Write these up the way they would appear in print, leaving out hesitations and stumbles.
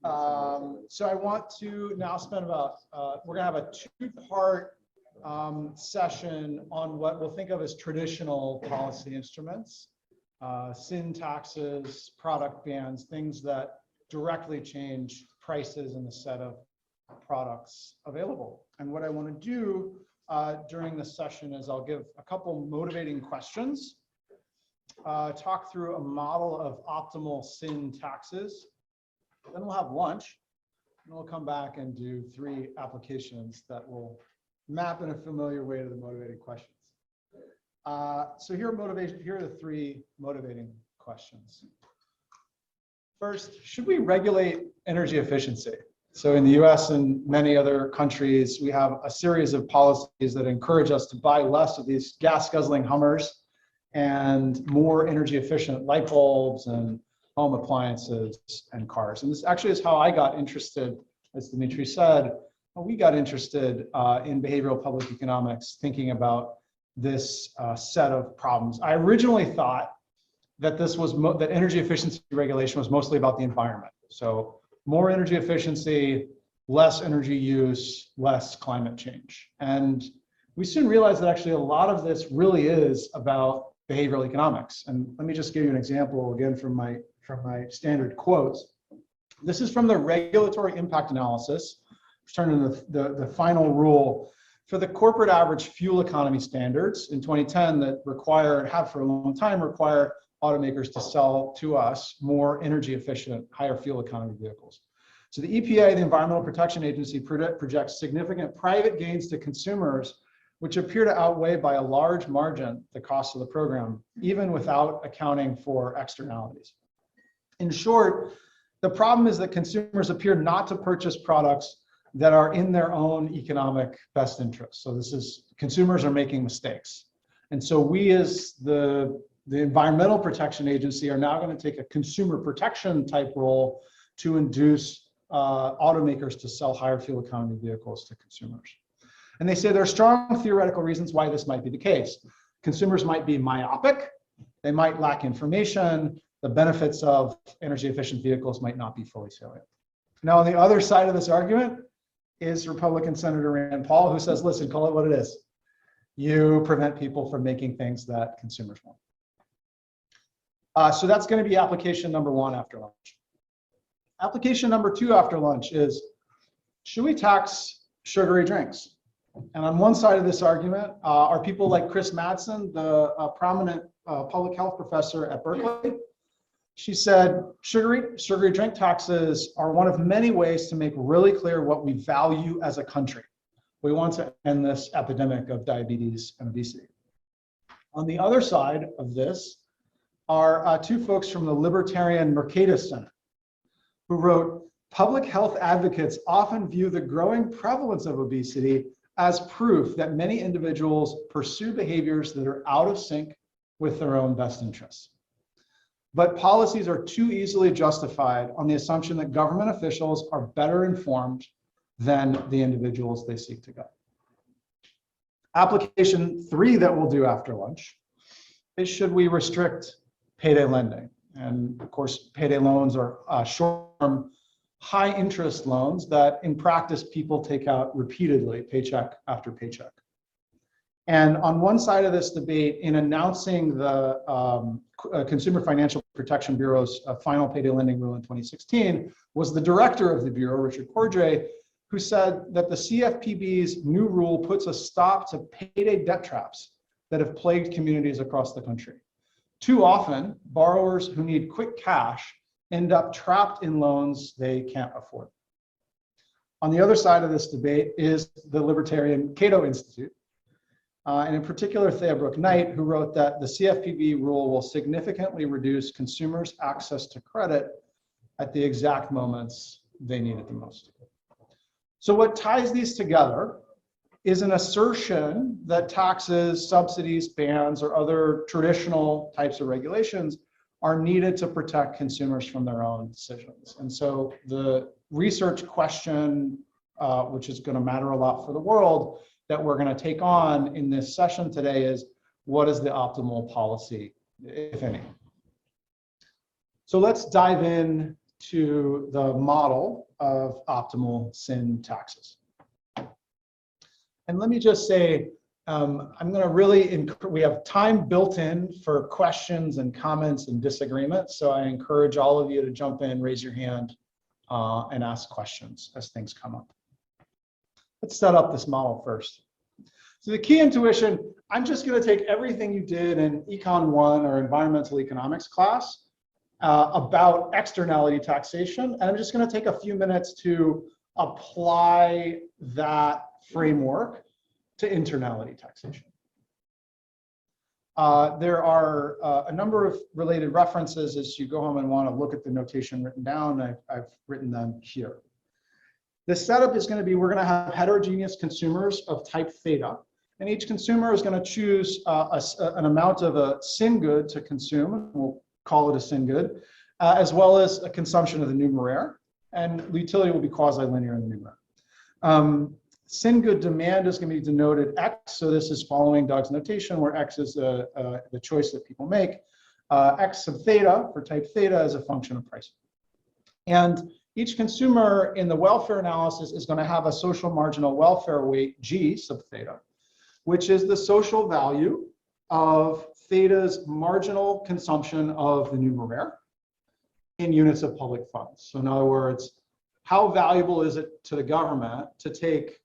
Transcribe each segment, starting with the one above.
So I want to now spend about, we're gonna have a two-part session on what we'll think of as traditional policy instruments, sin taxes, product bans, things that directly change prices in the set of products available. And what I want to do during this session is I'll give a couple motivating questions, talk through a model of optimal sin taxes, then we'll have lunch, and we'll come back and do 3 applications that will map in a familiar way to the motivating questions. So here are the 3 motivating questions. First, should we regulate energy efficiency? So in the US and many other countries, we have a series of policies that encourage us to buy less of these gas-guzzling Hummers and more energy efficient light bulbs and home appliances and cars. And this actually is how I got interested, as Dmitry said, we got interested in behavioral public economics, thinking about this set of problems. I originally thought that this was that energy efficiency regulation was mostly about the environment. So more energy efficiency, less energy use, less climate change. And we soon realized that actually a lot of this really is about behavioral economics. And let me just give you an example again from my standard quotes. This is from the regulatory impact analysis, which turned into the final rule for the corporate average fuel economy standards in 2010 that have for a long time require automakers to sell to us more energy efficient, higher fuel economy vehicles. So the EPA, the Environmental Protection Agency, projects significant private gains to consumers, which appear to outweigh by a large margin the cost of the program, even without accounting for externalities. In short, the problem is that consumers appear not to purchase products that are in their own economic best interest. So consumers are making mistakes. And so we as the Environmental Protection Agency are now going to take a consumer protection type role to induce automakers to sell higher fuel economy vehicles to consumers. And they say there are strong theoretical reasons why this might be the case. Consumers might be myopic, they might lack information, the benefits of energy efficient vehicles might not be fully salient. Now, on the other side of this argument is Republican Senator Rand Paul, who says, listen, call it what it is. You prevent people from making things that consumers want. So that's going to be application number 1 after lunch. Application number 2 after lunch is, should we tax sugary drinks? And on one side of this argument are people like Chris Madsen, the prominent public health professor at Berkeley. She said, sugary drink taxes are one of many ways to make really clear what we value as a country. We want to end this epidemic of diabetes and obesity. On the other side of this are 2 folks from the Libertarian Mercatus Center, who wrote, public health advocates often view the growing prevalence of obesity as proof that many individuals pursue behaviors that are out of sync with their own best interests. But policies are too easily justified on the assumption that government officials are better informed than the individuals they seek to guide. Application 3 that we'll do after lunch is, should we restrict payday lending? And of course, payday loans are short-term, high-interest loans that in practice people take out repeatedly, paycheck after paycheck. And on one side of this debate, in announcing the Consumer Financial Protection Bureau's final payday lending rule in 2016, was the director of the Bureau, Richard Cordray, who said that the CFPB's new rule puts a stop to payday debt traps that have plagued communities across the country. Too often, borrowers who need quick cash end up trapped in loans they can't afford. On the other side of this debate is the libertarian Cato Institute, and in particular Thea Brooke Knight, who wrote that the CFPB rule will significantly reduce consumers' access to credit at the exact moments they need it the most. So what ties these together is an assertion that taxes, subsidies, bans, or other traditional types of regulations are needed to protect consumers from their own decisions. And so the research question, which is going to matter a lot for the world, that we're going to take on in this session today is, what is the optimal policy, if any? So let's dive in to the model of optimal sin taxes. And let me just say, I'm going to really, we have time built in for questions and comments and disagreements. So I encourage all of you to jump in, raise your hand, and ask questions as things come up. Let's set up this model first. So the key intuition, I'm just going to take everything you did in Econ 1 or environmental economics class about externality taxation, and I'm just going to take a few minutes to apply that framework to internality taxation. There are a number of related references as you go home and want to look at the notation written down. I've written them here. The setup is going to be, we're going to have heterogeneous consumers of type theta, and each consumer is going to choose an amount of a sin good to consume. We'll call it a sin good, as well as a consumption of the numeraire, and the utility will be quasi-linear in the numeraire. Sin good demand is going to be denoted X, so this is following Doug's notation where X is the choice that people make. X sub theta for type theta is a function of price. And each consumer in the welfare analysis is going to have a social marginal welfare weight G sub theta, which is the social value of theta's marginal consumption of the numeraire in units of public funds. So in other words, how valuable is it to the government to take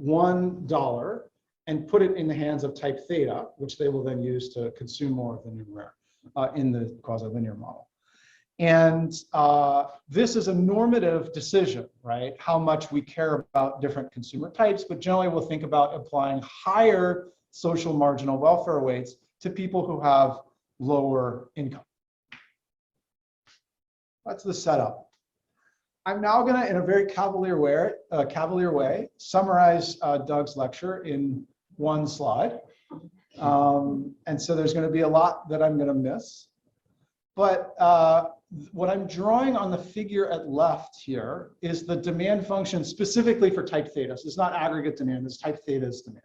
$1 and put it in the hands of type theta, which they will then use to consume more of the numeraire in the quasi-linear model. And this is a normative decision, right? How much we care about different consumer types, but generally we'll think about applying higher social marginal welfare weights to people who have lower income. That's the setup. I'm now going to, in a very cavalier way, summarize Doug's lecture in one slide. And so there's going to be a lot that I'm going to miss. But what I'm drawing on the figure at left here is the demand function specifically for type theta. So it's not aggregate demand, it's type theta's demand.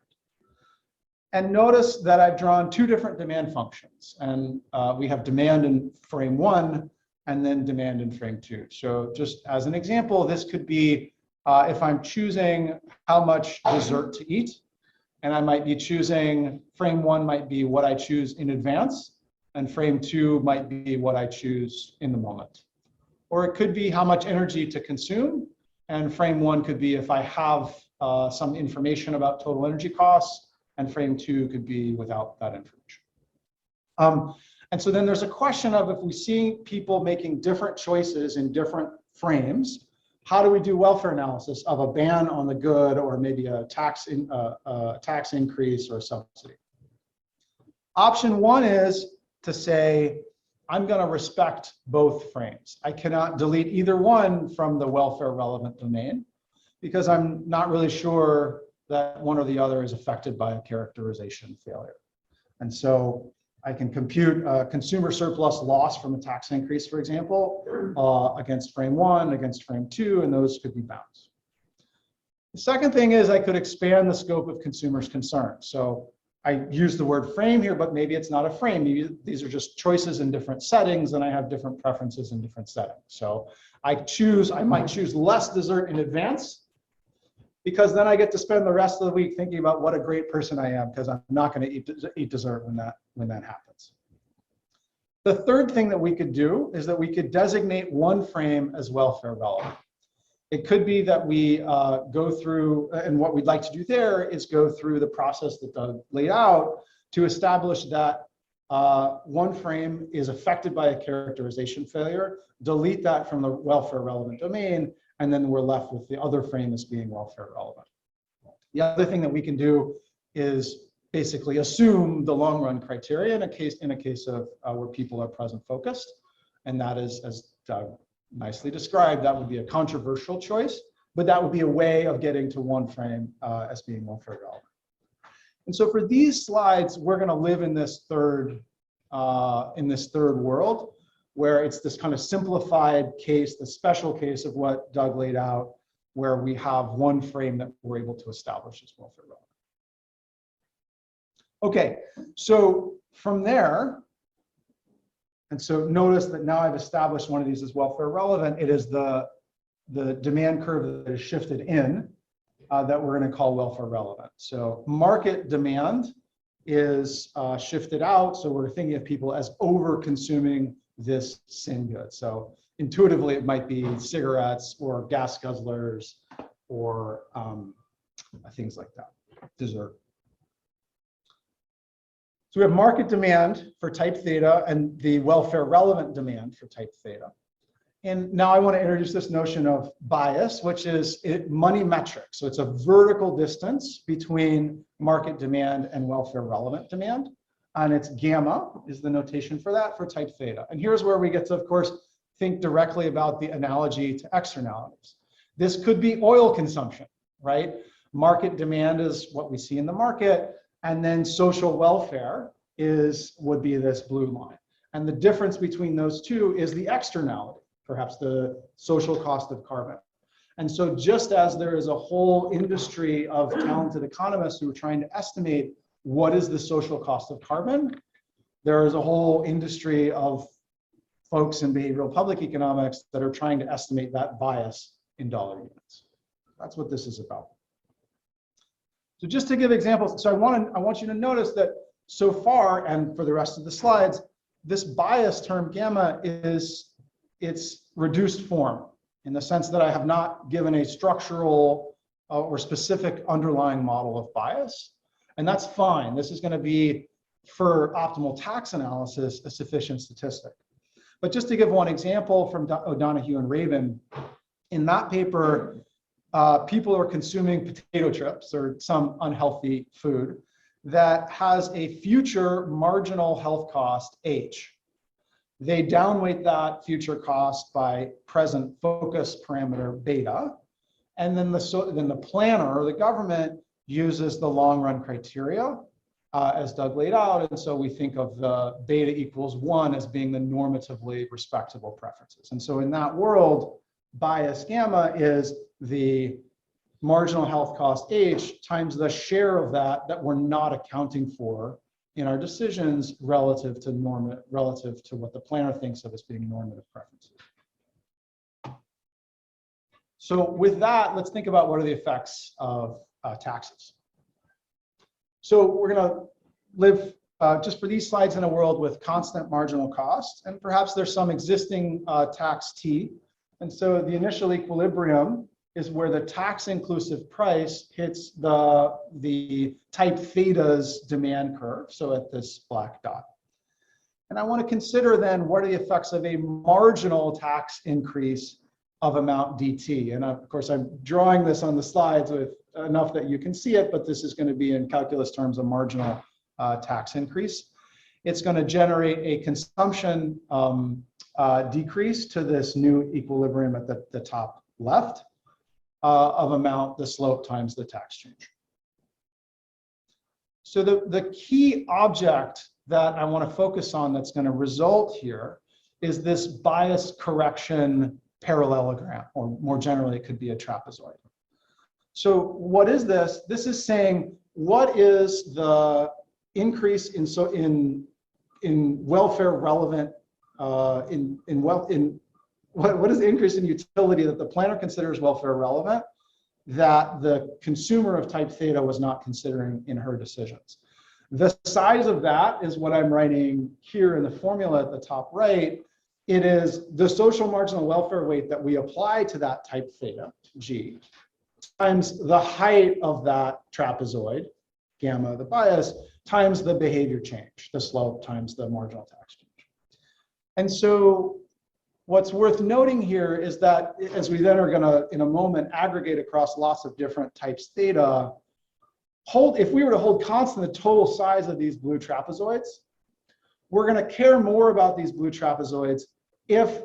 And notice that I've drawn two different demand functions. And we have demand in frame 1 and then demand in frame 2. So just as an example, this could be if I'm choosing how much dessert to eat, and I might be choosing, frame 1 might be what I choose in advance, and frame 2 might be what I choose in the moment. Or it could be how much energy to consume, and frame 1 could be if I have some information about total energy costs, and frame 2 could be without that information. And so then there's a question of, if we see people making different choices in different frames, how do we do welfare analysis of a ban on the good, or maybe a tax increase or a subsidy? Option 1 is to say, I'm going to respect both frames. I cannot delete either one from the welfare relevant domain because I'm not really sure that one or the other is affected by a characterization failure. And so I can compute a consumer surplus loss from a tax increase, for example, against frame 1, against frame 2, and those could be bounds. The second thing is I could expand the scope of consumers' concerns. So I use the word frame here, but maybe it's not a frame. Maybe these are just choices in different settings, and I have different preferences in different settings. So I might choose less dessert in advance, because then I get to spend the rest of the week thinking about what a great person I am, because I'm not going to eat dessert when that happens. The third thing that we could do is that we could designate one frame as welfare relevant. It could be that we go through, and what we'd like to do there is go through the process that Doug laid out to establish that one frame is affected by a characterization failure, delete that from the welfare relevant domain, and then we're left with the other frame as being welfare relevant. The other thing that we can do is basically assume the long run criteria in a case of where people are present focused, and that is, as Doug nicely described, that would be a controversial choice, but that would be a way of getting to one frame as being welfare relevant. And so for these slides, we're going to live in this third world, where it's this kind of simplified case, the special case of what Doug laid out, where we have one frame that we're able to establish as welfare relevant. Okay, so from there, And so notice that now I've established one of these as welfare relevant. It is the demand curve that is shifted in that we're going to call welfare relevant. So market demand is shifted out. So we're thinking of people as over consuming this sin good. So intuitively, it might be cigarettes or gas guzzlers or things like that, dessert. So we have market demand for type theta and the welfare relevant demand for type theta. And now I want to introduce this notion of bias, which is money metric. So it's a vertical distance between market demand and welfare relevant demand. And it's gamma is the notation for that for type theta. And here's where we get to, of course, think directly about the analogy to externalities. This could be oil consumption, right? Market demand is what we see in the market. And then social welfare would be this blue line. And the difference between those two is the externality, perhaps the social cost of carbon. And so just as there is a whole industry of talented economists who are trying to estimate what is the social cost of carbon, there is a whole industry of folks in behavioral public economics that are trying to estimate that bias in dollar units. That's what this is about. So just to give examples, so I want you to notice that so far, and for the rest of the slides, this bias term gamma it's reduced form in the sense that I have not given a structural or specific underlying model of bias. And that's fine. This is going to be, for optimal tax analysis, a sufficient statistic. But just to give one example from O'Donoghue and Rabin, in that paper, people are consuming potato chips or some unhealthy food that has a future marginal health cost H. They downweight that future cost by present focus parameter beta. And then the planner or the government uses the long run criteria as Doug laid out. And so we think of the beta equals 1 as being the normatively respectable preferences. And so in that world, bias gamma is the marginal health cost H times the share of that we're not accounting for in our decisions relative to what the planner thinks of as being normative preferences. So with that, let's think about what are the effects of taxes. So we're going to live just for these slides in a world with constant marginal cost, and perhaps there's some existing tax T. And so the initial equilibrium is where the tax inclusive price hits the type theta's demand curve, so at this black dot. And I want to consider then what are the effects of a marginal tax increase of amount dt. And of course, I'm drawing this on the slides with enough that you can see it, but this is going to be in calculus terms a marginal tax increase. It's going to generate a consumption decrease to this new equilibrium at the top left of amount the slope times the tax change. So the key object that I want to focus on that's going to result here is this bias correction parallelogram, or more generally, it could be a trapezoid. So what is this? This is saying what is the increase in welfare relevant what is the increase in utility that the planner considers welfare relevant that the consumer of type theta was not considering in her decisions. The size of that is what I'm writing here in the formula at the top right. It is the social marginal welfare weight that we apply to that type theta, G, times the height of that trapezoid, gamma, the bias, times the behavior change, the slope times the marginal tax change. And so what's worth noting here is that as we then are going to, in a moment, aggregate across lots of different types theta, if we were to hold constant the total size of these blue trapezoids, we're going to care more about these blue trapezoids if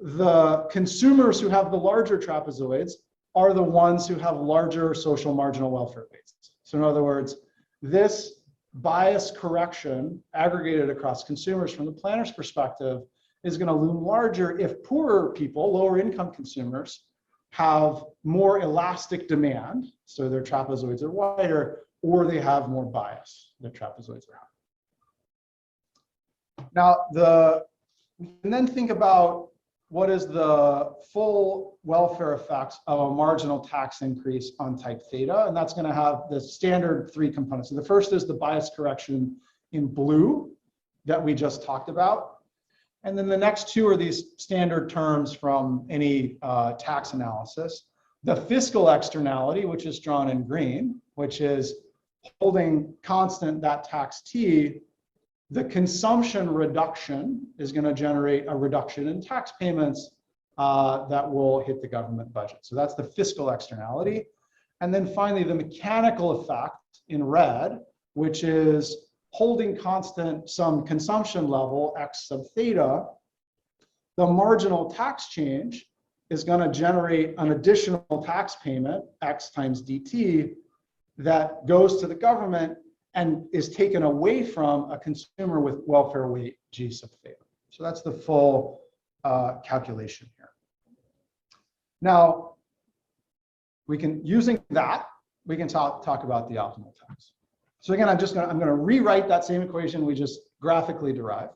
the consumers who have the larger trapezoids are the ones who have larger social marginal welfare weights. So in other words, this bias correction aggregated across consumers from the planner's perspective is going to loom larger if poorer people, lower income consumers, have more elastic demand, so their trapezoids are wider, or they have more bias, their trapezoids are higher. Now, We can then think about what is the full welfare effects of a marginal tax increase on type theta, and that's going to have the standard 3 components. So the first is the bias correction in blue that we just talked about, and then the next 2 are these standard terms from any tax analysis. The fiscal externality, which is drawn in green, which is holding constant that tax T. The consumption reduction is going to generate a reduction in tax payments that will hit the government budget. So that's the fiscal externality. And then finally, the mechanical effect in red, which is holding constant some consumption level, X sub theta. The marginal tax change is going to generate an additional tax payment, X times dt, that goes to the government and is taken away from a consumer with welfare weight G sub theta. So that's the full calculation here. Now, using that, we can talk about the optimal tax. So again, I'm going to rewrite that same equation we just graphically derived.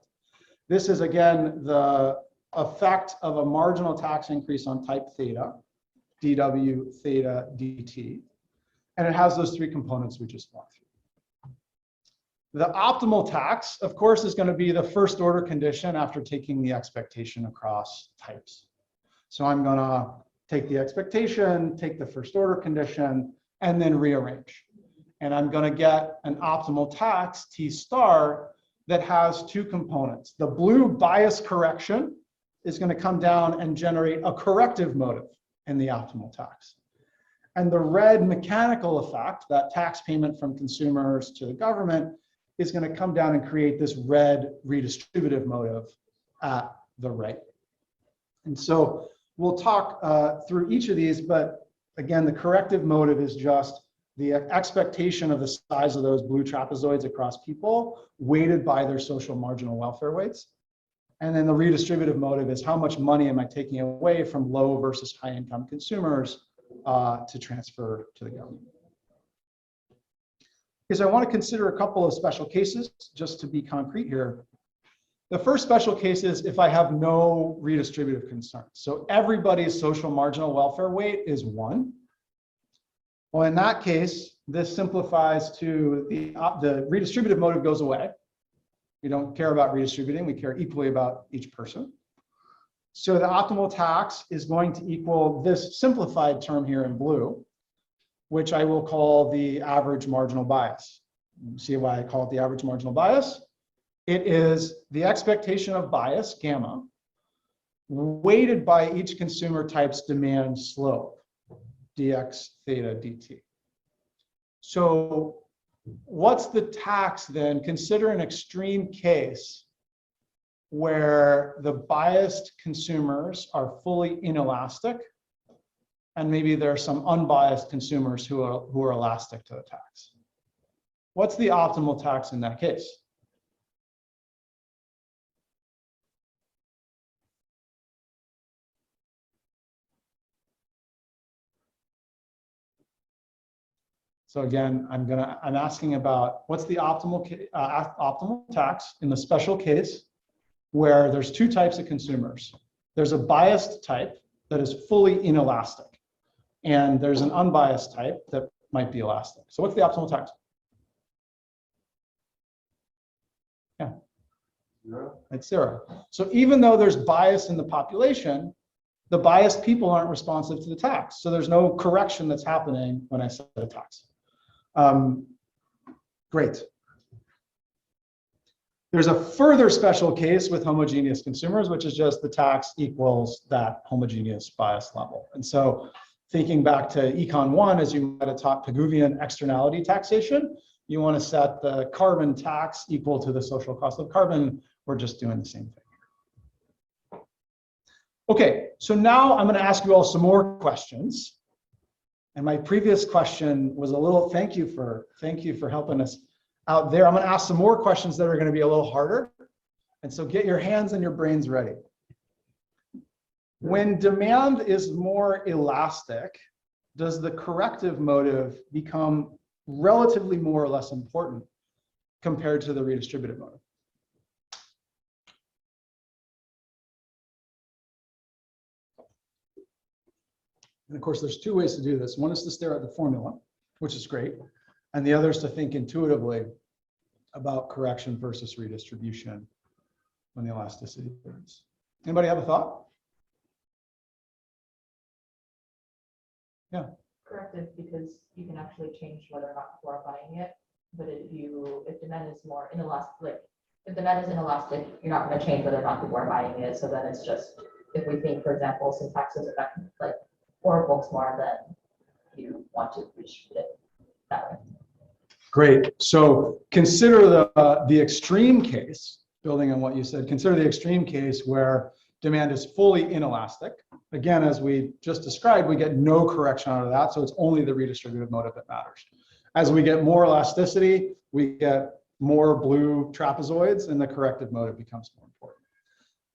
This is again the effect of a marginal tax increase on type theta, dw theta dt, and it has those 3 components we just walked through. The optimal tax, of course, is going to be the first order condition after taking the expectation across types. So I'm going to take the expectation, take the first order condition, and then rearrange. And I'm going to get an optimal tax, T star, that has 2 components. The blue bias correction is going to come down and generate a corrective motive in the optimal tax. And the red mechanical effect, that tax payment from consumers to the government, is going to come down and create this red redistributive motive at the right. And so we'll talk through each of these, but again, the corrective motive is just the expectation of the size of those blue trapezoids across people weighted by their social marginal welfare weights. And then the redistributive motive is how much money am I taking away from low versus high income consumers to transfer to the government. Because I want to consider a couple of special cases just to be concrete here. The first special case is if I have no redistributive concerns. So everybody's social marginal welfare weight is 1. Well, in that case, this simplifies to the redistributive motive goes away. We don't care about redistributing, we care equally about each person. So the optimal tax is going to equal this simplified term here in blue, which I will call the average marginal bias. See why I call it the average marginal bias? It is the expectation of bias, gamma, weighted by each consumer type's demand slope, dx theta dt. So what's the tax then? Consider an extreme case where the biased consumers are fully inelastic, and maybe there are some unbiased consumers who are elastic to the tax. What's the optimal tax in that case? So again, I'm asking about what's the optimal tax in the special case where there's 2 types of consumers. There's a biased type that is fully inelastic, and there's an unbiased type that might be elastic. So what's the optimal tax? Yeah, 0. It's 0. So even though there's bias in the population, the biased people aren't responsive to the tax. So there's no correction that's happening when I set a tax. Great. There's a further special case with homogeneous consumers, which is just the tax equals that homogeneous bias level. And so thinking back to Econ 1, as you might have taught Pigouvian externality taxation, you want to set the carbon tax equal to the social cost of carbon. We're just doing the same thing. Okay, so now I'm going to ask you all some more questions. And my previous question was a little, thank you for helping us out there. I'm going to ask some more questions that are going to be a little harder. And so get your hands and your brains ready. When demand is more elastic, does the corrective motive become relatively more or less important compared to the redistributive motive? And of course, there's two ways to do this. One is to stare at the formula, which is great. And the other is to think intuitively about correction versus redistribution when the elasticity varies. Anybody have a thought? Yeah. Corrective, because you can actually change whether or not people are buying it. But if demand is more inelastic, like if demand is inelastic, you're not going to change whether or not people are buying it. So then it's just, if we think, for example, syntax is affect like 4 books more, then you want to redistribute it that way. Great. So consider the extreme case, building on what you said, consider the extreme case where demand is fully inelastic. Again, as we just described, we get no correction out of that. So it's only the redistributive motive that matters. As we get more elasticity, we get more blue trapezoids and the corrective motive becomes more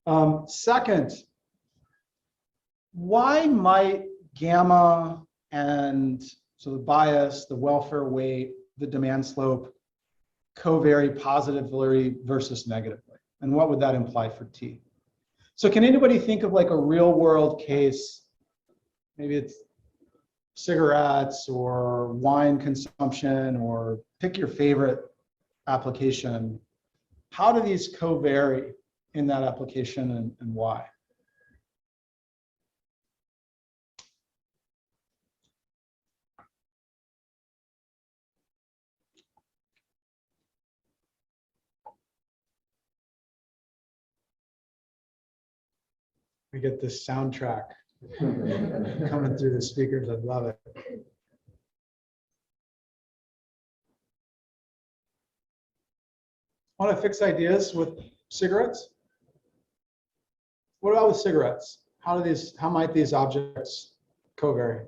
important. Second, why might gamma and so the bias, the welfare weight, the demand slope covary positively versus negatively? And what would that imply for T? So can anybody think of like a real world case? Maybe it's cigarettes or wine consumption, or pick your favorite application. How do these covary in that application and why? We get this soundtrack coming through the speakers. I love it. Want to fix ideas with cigarettes? What about with cigarettes? How might these objects covary?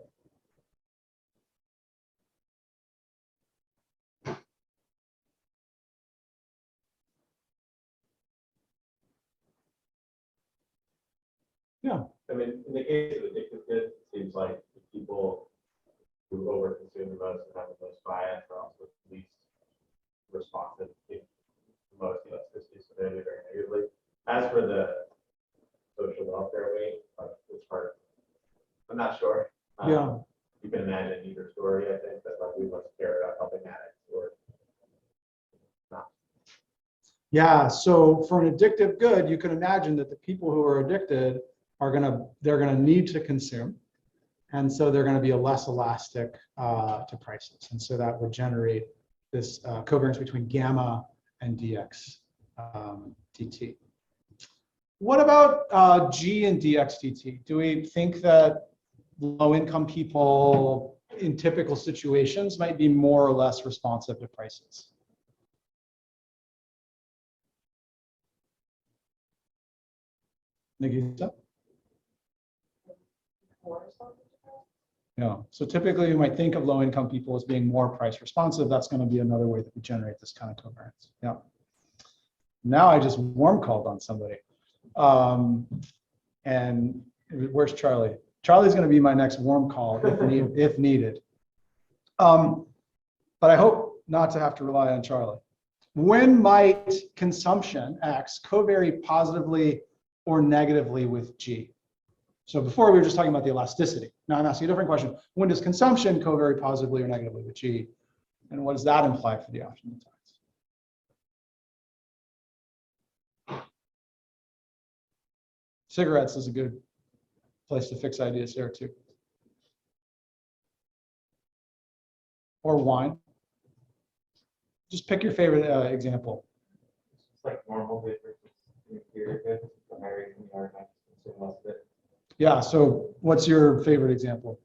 Yeah. I mean, in the case of addictive goods, it seems like the people who overconsume the most and have the most bias are also the least responsive to the most elasticity, so they're very negatively. As for the social welfare weight, it's hard. I'm not sure. Yeah. You can imagine either story. I think that like we must care about helping addicts or not. Yeah. So for an addictive good, you can imagine that the people who are addicted they're gonna need to consume, and so they're going to be less elastic to prices, and so that would generate this covariance between gamma and dx dt. What about G and dx dt? Do we think that low-income people in typical situations might be more or less responsive to prices? Nagisa? Yeah. So typically, you might think of low-income people as being more price responsive. That's going to be another way that we generate this kind of covariance. Yeah. Now I just warm called on somebody. And where's Charlie? Charlie's going to be my next warm call if needed. But I hope not to have to rely on Charlie. When might consumption X covary positively or negatively with G? So before we were just talking about the elasticity. Now I'm asking a different question. When does consumption covary positively or negatively with G? And what does that imply for the optimal tax? Cigarettes is a good place to fix ideas there too. Or wine. Just pick your favorite example. It's like normal difference in period goods, the higher you are, consume less of it. Yeah, so what's your favorite example?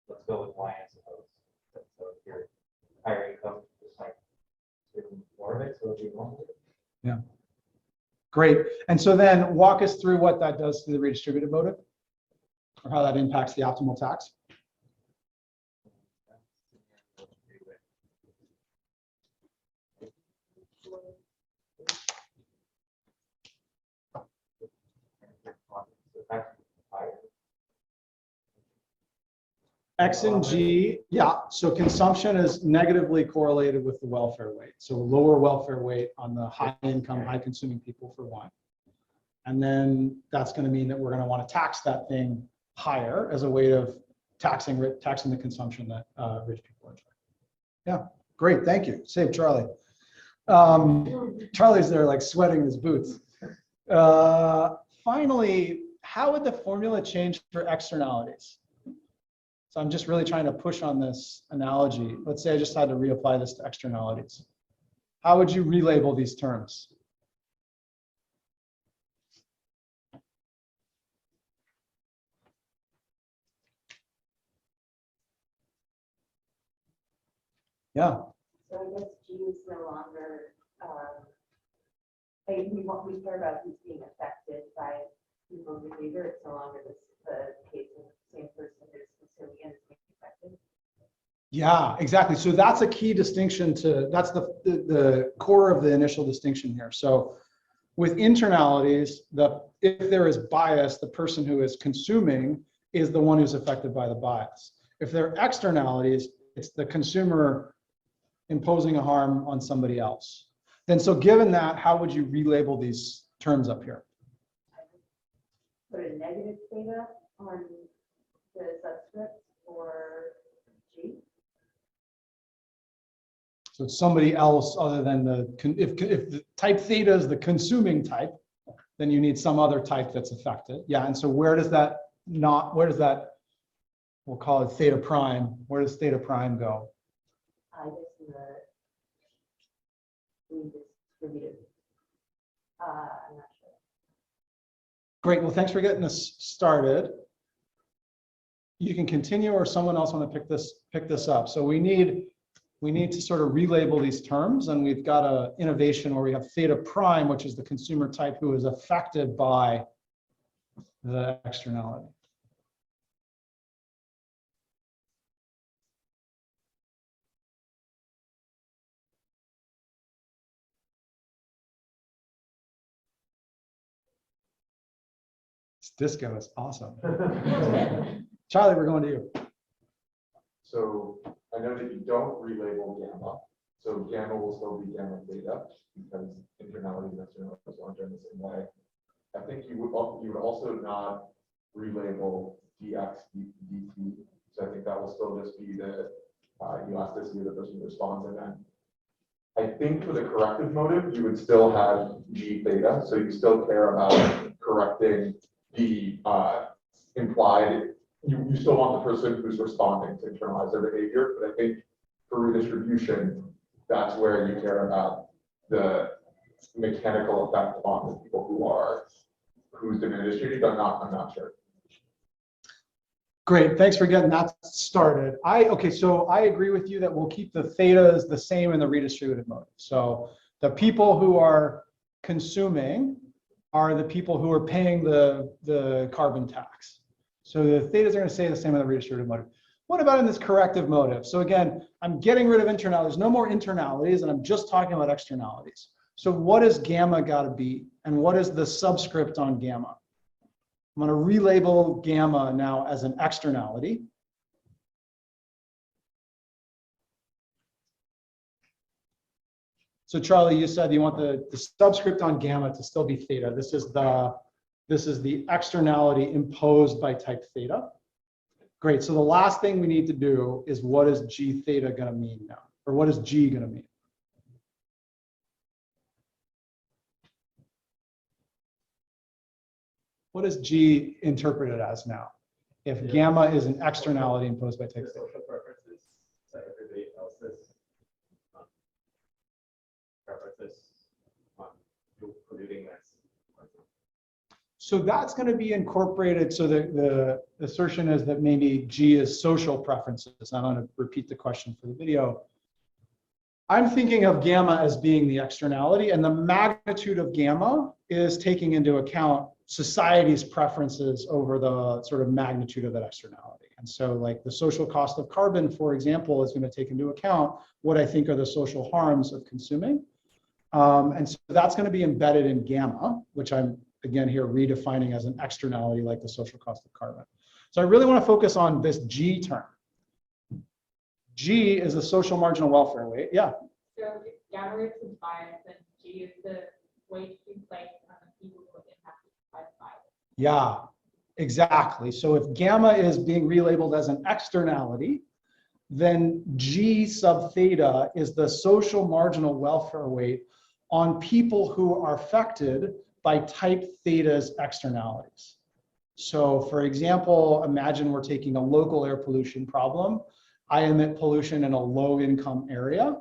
Let's go with wine, I suppose. So if you're higher income, just like more of it, so it'll be more of it. Yeah. Great. And so then walk us through what that does to the redistributive motive, or how that impacts the optimal tax. X and G, yeah, so consumption is negatively correlated with the welfare weight. So lower welfare weight on the high income, high consuming people for wine. And then that's going to mean that we're going to want to tax that thing higher as a way of taxing the consumption that rich people enjoy. Yeah, great, thank you. Save Charlie. Charlie's there like sweating his boots. Finally, how would the formula change for externalities? So I'm just really trying to push on this analogy. Let's say I just had to reapply this to externalities. How would you relabel these terms? Yeah. So I guess G is no longer, we care about who's being affected by people's behavior. It's no longer the case of the same person who's consuming and is being affected. Yeah, exactly. So that's a key distinction that's the core of the initial distinction here. So with internalities, if there is bias, the person who is consuming is the one who's affected by the bias. If there are externalities, it's the consumer imposing a harm on somebody else. Then so given that, how would you relabel these terms up here? Put a negative theta on the subscript for G. So it's somebody else other than if the type theta is the consuming type, then you need some other type that's affected. Yeah, and so where does that, we'll call it theta prime, where does theta prime go? I guess in the redistributed. I'm not sure. Great, well, thanks for getting us started. You can continue or someone else want to pick this up. So we need to sort of relabel these terms, and we've got an innovation where we have theta prime, which is the consumer type who is affected by the externality. This disco is awesome. Charlie, we're going to you. So I know that you don't relabel gamma. So gamma will still be gamma theta because internalities and externalities aren't done the same way. I think you would also not relabel dx dt. So I think that will still just be the elasticity of the person who responds. And then I think for the corrective motive, you would still have g theta. So you still care about correcting the implied. You still want the person who's responding to internalize their behavior, but I think for redistribution, that's where you care about the mechanical effect on the people who's diminished. I'm not sure. Great, thanks for getting that started. So I agree with you that we'll keep the thetas the same in the redistributive motive. So the people who are consuming are the people who are paying the carbon tax. So the thetas are going to stay the same in the redistributive motive. What about in this corrective motive? So again, I'm getting rid of internalities, no more internalities, and I'm just talking about externalities. So what is gamma got to be? And what is the subscript on gamma? I'm going to relabel gamma now as an externality. So Charlie, you said you want the subscript on gamma to still be theta. This is the externality imposed by type theta. Great, so the last thing we need to do is what is g theta gonna mean now? Or what is g gonna mean? What is g interpreted as now? If gamma is an externality imposed by type theta. Social preferences that everybody else's preferences on polluting this. So that's going to be incorporated. So the assertion is that maybe G is social preferences. I'm going to repeat the question for the video. I'm thinking of gamma as being the externality, and the magnitude of gamma is taking into account society's preferences over the sort of magnitude of that externality. And so like the social cost of carbon, for example, is going to take into account what I think are the social harms of consuming. And so that's going to be embedded in gamma, which I'm again here redefining as an externality like the social cost of carbon. So I really want to focus on this G term. G is the social marginal welfare weight. Yeah. So if gamma is bias, then G is the weight you place on the people who are impacted Yeah, exactly. So if gamma is being relabeled as an externality, then G sub theta is the social marginal welfare weight on people who are affected by type theta's externalities. So for example, imagine we're taking a local air pollution problem. I emit pollution in a low income area.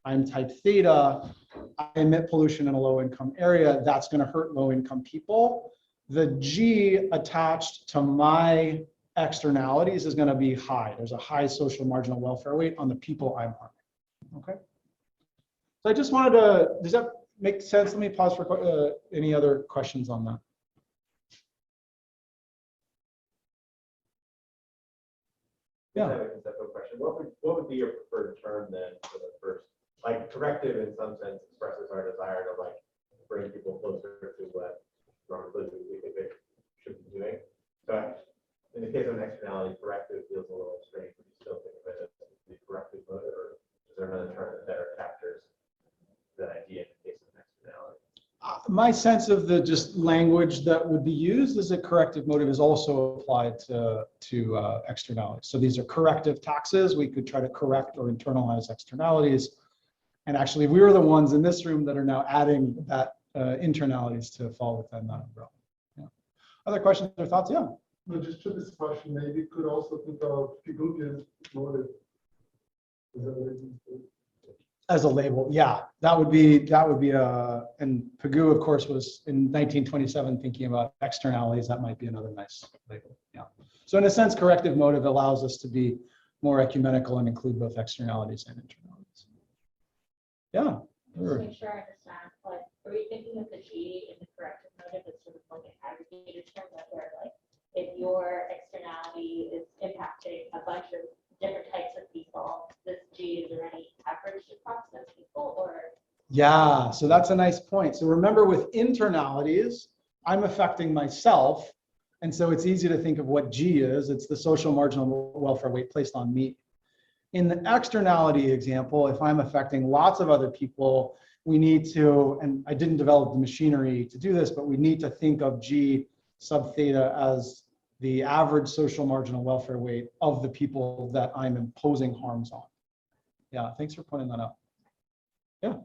I'm type theta. I emit pollution in a low income area. That's going to hurt low income people. The G attached to my externalities is going to be high. There's a high social marginal welfare weight on the people I'm harming. Okay. So I just wanted to, does that make sense? Let me pause for any other questions on that. Yeah. I have a conceptual question. What would be your preferred term then for the first? Like corrective in some sense expresses our desire to like bring people closer to what normally we think they should be doing. But in the case of an externality, corrective feels a little strange. Would you still think of it as the corrective motive, or is there another term that better captures that idea in the case of an externality? My sense of the just language that would be used is that corrective motive is also applied to externalities. So these are corrective taxes. We could try to correct or internalize externalities. And actually, we were the ones in this room that are now adding that internalities to fall within that umbrella. Yeah. Other questions or thoughts? Yeah. No, just to this question, maybe you could also think of Pigouvian motive. As a label, yeah, that would be and Pigou, of course, was in 1927 thinking about externalities. That might be another nice label. Yeah. So in a sense, corrective motive allows us to be more ecumenical and include both externalities and internalities. Yeah. Just to make sure I understand, like, are we thinking of the G in the corrective motive as sort of like an aggregated term, where like if your externality is impacting a bunch of different types of people, this G is already averaged across those people, or? Yeah, so that's a nice point. So remember, with internalities, I'm affecting myself. And so it's easy to think of what G is. It's the social marginal welfare weight placed on me. In the externality example, if I'm affecting lots of other people, we need to, and I didn't develop the machinery to do this, but we need to think of G sub theta as the average social marginal welfare weight of the people that I'm imposing harms on. Yeah, thanks for pointing that out. Yeah.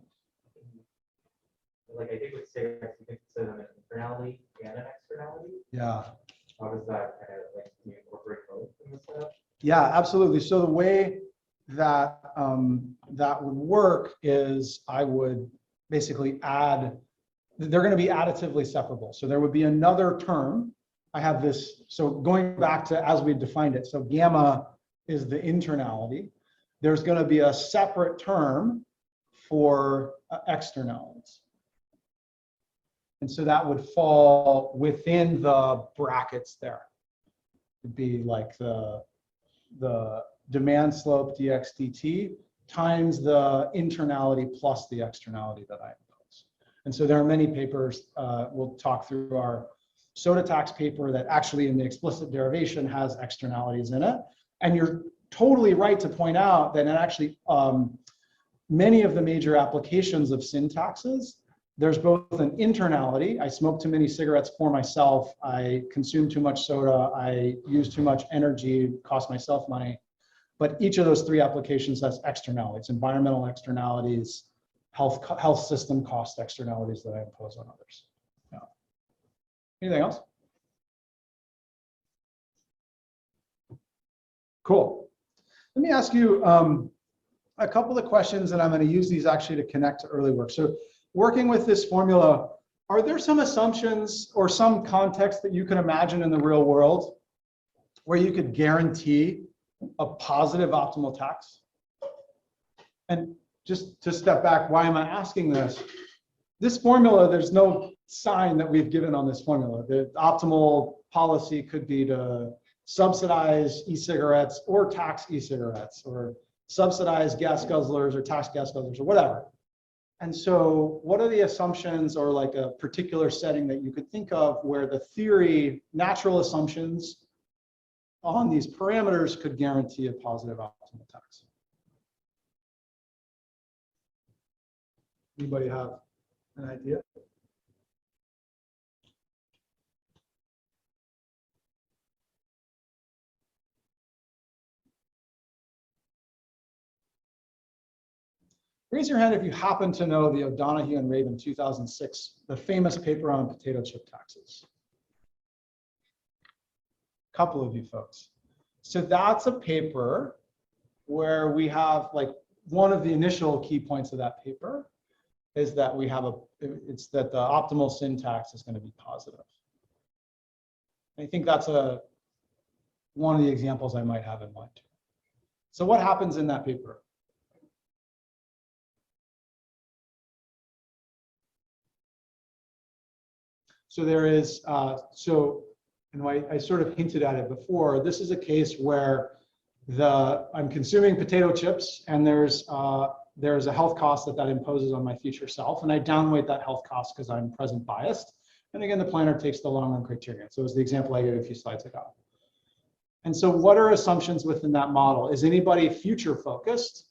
Like I think with cigarettes, you can consider them an internality and an externality. Yeah. How does that kind of like do you incorporate both in the setup? Yeah, absolutely. So the way that that would work is I would basically add, they're going to be additively separable. So there would be another term. I have this, so going back to as we defined it, so gamma is the internality. There's going to be a separate term for externalities. And so that would fall within the brackets there. It'd be like the demand slope dx dt times the internality plus the externality that I impose. And so there are many papers, we'll talk through our soda tax paper that actually in the explicit derivation has externalities in it. And you're totally right to point out that in actually many of the major applications of sin taxes, there's both an internality, I smoke too many cigarettes for myself, I consume too much soda, I use too much energy, cost myself money. But each of those three applications has externalities, environmental externalities, health system cost externalities that I impose on others. Yeah. Anything else? Cool. Let me ask you a couple of questions, and I'm going to use these actually to connect to early work. So working with this formula, are there some assumptions or some context that you can imagine in the real world where you could guarantee a positive optimal tax? And just to step back, why am I asking this? This formula, there's no sign that we've given on this formula. The optimal policy could be to subsidize e-cigarettes or tax e-cigarettes, or subsidize gas guzzlers or tax gas guzzlers or whatever. And so what are the assumptions or like a particular setting that you could think of where the theory, natural assumptions on these parameters could guarantee a positive optimal tax? Anybody have an idea? Raise your hand if you happen to know the O'Donoghue and Rabin 2006, the famous paper on potato chip taxes. A couple of you folks. So that's a paper where we have, like, one of the initial key points of that paper is that we have it's that the optimal syntax is going to be positive. I think that's one of the examples I might have in mind. So what happens in that paper? So there is, and I sort of hinted at it before, this is a case where I'm consuming potato chips and there's a health cost that imposes on my future self, and I downweight that health cost because I'm present biased. And again, the planner takes the long run criterion. So it was the example I gave a few slides ago. And so what are assumptions within that model? Is anybody future focused?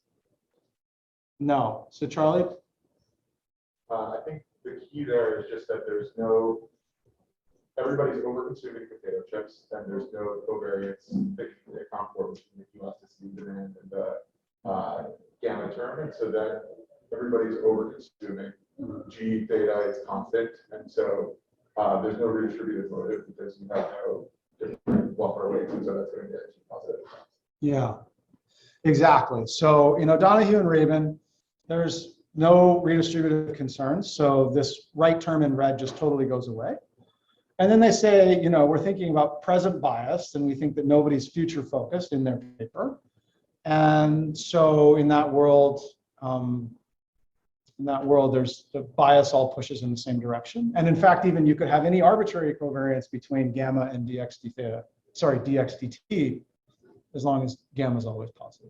No. So Charlie? I think the key there is just that everybody's over consuming potato chips, and there's no covariance that you can account for between the elasticity demand and the gamma term. And so that everybody's over consuming. G theta is constant. And so there's no redistributive motive because you have no different buffer weights. And so that's going to get positive. Yeah, exactly. So in O'Donoghue and Rabin, there's no redistributive concerns. So this right term in red just totally goes away. And then they say, we're thinking about present bias, and we think that nobody's future focused in their paper. And so in that world, there's the bias all pushes in the same direction. And in fact, even you could have any arbitrary covariance between gamma and dxdt, as long as gamma is always positive.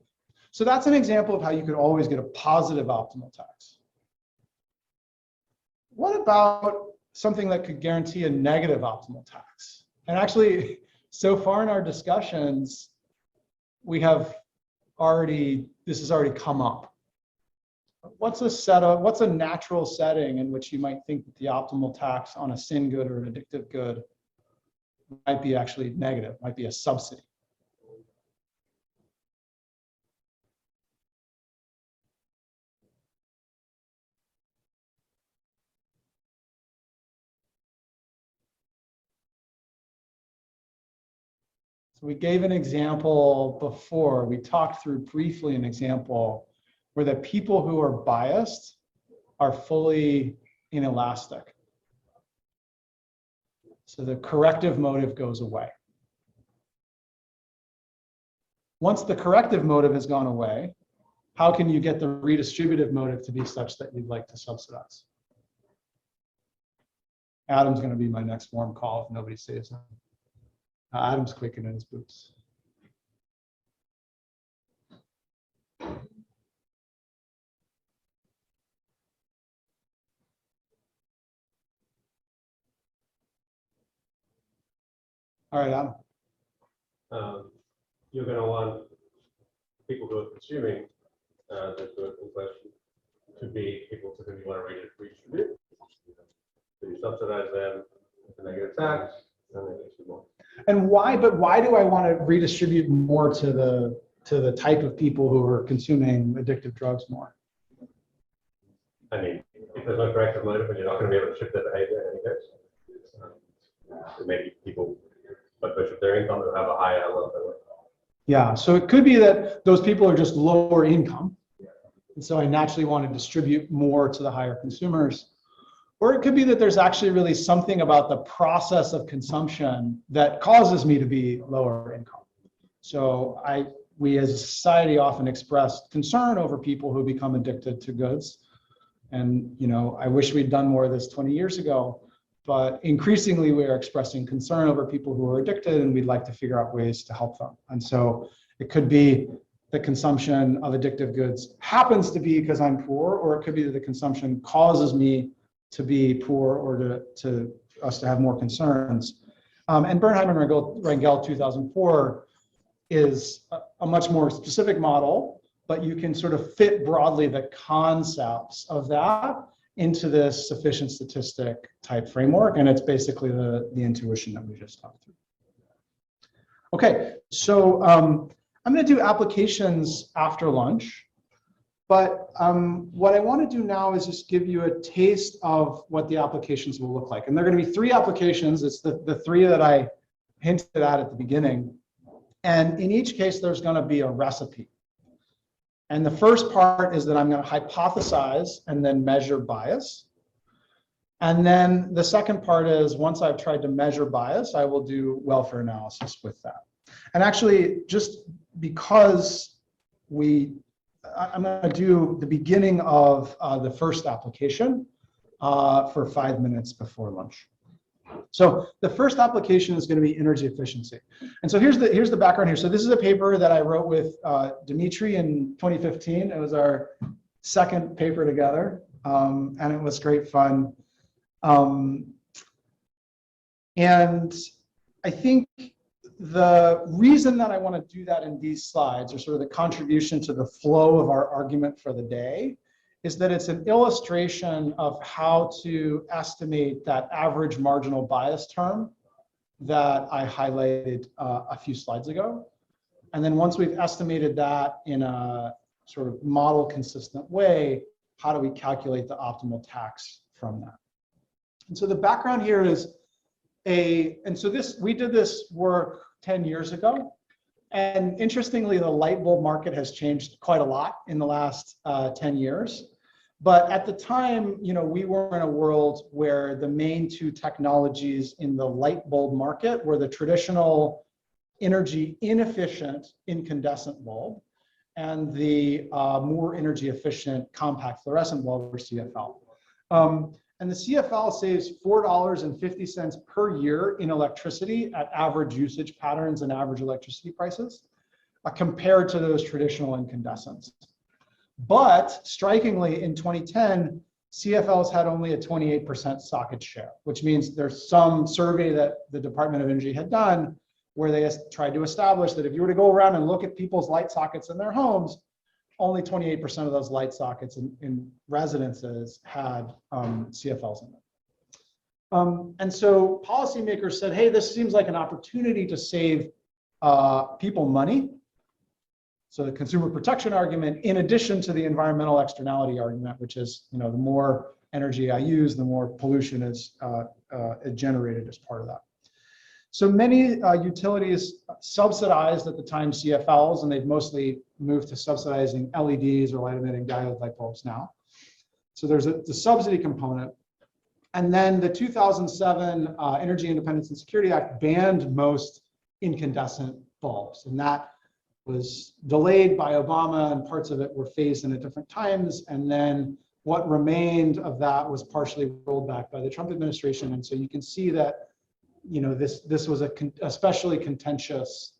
So that's an example of how you could always get a positive optimal tax. What about something that could guarantee a negative optimal tax? And actually, so far in our discussions, this has already come up. What's a natural setting in which you might think that the optimal tax on a sin good or an addictive good might be actually negative, might be a subsidy? So we gave an example before. We talked through briefly an example where the people who are biased are fully inelastic. So the corrective motive goes away. Once the corrective motive has gone away, how can you get the redistributive motive to be such that you'd like to subsidize? Adam's going to be my next warm call if nobody saves him. Adam's quick in his boots. All right, Adam. You're going to want people who are consuming the good in question to be people to whom you want to redistribute. So you subsidize them with a negative tax, and they get you more. And why? But why do I want to redistribute more to the type of people who are consuming addictive drugs more? I mean, if there's no corrective motive, and you're not going to be able to shift their behavior in any case. Maybe people, but they shift their income to have a higher level. Yeah, so it could be that those people are just lower income. And so I naturally want to distribute more to the higher consumers. Or it could be that there's actually really something about the process of consumption that causes me to be lower income. So we as a society often express concern over people who become addicted to goods. And I wish we'd done more of this 20 years ago. But increasingly, we are expressing concern over people who are addicted, and we'd like to figure out ways to help them. And so it could be the consumption of addictive goods happens to be because I'm poor, or it could be that the consumption causes me to be poor or to us to have more concerns. And Bernheim and Rangel 2004 is a much more specific model, but you can sort of fit broadly the concepts of that into this sufficient statistic type framework, and it's basically the intuition that we just talked through. Okay, so I'm going to do applications after lunch. But what I want to do now is just give you a taste of what the applications will look like. And there are going to be 3 applications. It's the 3 that I hinted at the beginning. And in each case, there's going to be a recipe. And the first part is that I'm going to hypothesize and then measure bias. And then the second part is once I've tried to measure bias, I will do welfare analysis with that. And actually, just because I'm going to do the beginning of the first application for 5 minutes before lunch. So the first application is going to be energy efficiency. And so here's the background here. So this is a paper that I wrote with Dmitry in 2015. It was our second paper together, and it was great fun. And I think the reason that I want to do that in these slides, or sort of the contribution to the flow of our argument for the day, is that it's an illustration of how to estimate that average marginal bias term that I highlighted a few slides ago. And then once we've estimated that in a sort of model consistent way, how do we calculate the optimal tax from that? And so the background here is we did this work 10 years ago. And interestingly, the light bulb market has changed quite a lot in the last 10 years. But at the time, we were in a world where the main 2 technologies in the light bulb market were the traditional energy inefficient incandescent bulb and the more energy efficient compact fluorescent bulb, or CFL. And the CFL saves $4.50 per year in electricity at average usage patterns and average electricity prices compared to those traditional incandescents. But strikingly, in 2010, CFLs had only a 28% socket share, which means there's some survey that the Department of Energy had done where they tried to establish that if you were to go around and look at people's light sockets in their homes, only 28% of those light sockets in residences had CFLs in them. And so policymakers said, hey, this seems like an opportunity to save people money. So the consumer protection argument, in addition to the environmental externality argument, which is, the more energy I use, the more pollution is generated as part of that. So many utilities subsidized at the time CFLs, and they've mostly moved to subsidizing LEDs or light emitting diode light bulbs now. So there's the subsidy component. And then the 2007 Energy Independence and Security Act banned most incandescent bulbs. And that was delayed by Obama, and parts of it were phased in at different times. And then what remained of that was partially rolled back by the Trump administration. And so you can see that this was especially contentious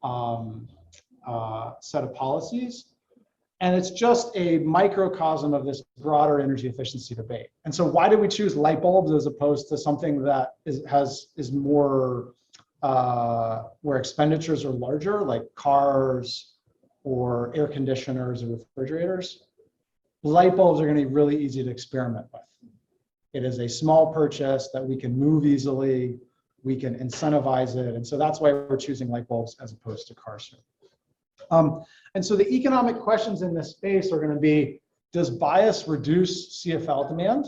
set of policies. And it's just a microcosm of this broader energy efficiency debate. And so why did we choose light bulbs as opposed to something that is more, where expenditures are larger, like cars or air conditioners or refrigerators? Light bulbs are going to be really easy to experiment with. It is a small purchase that we can move easily. We can incentivize it. And so that's why we're choosing light bulbs as opposed to cars. And so the economic questions in this space are going to be, does bias reduce CFL demand?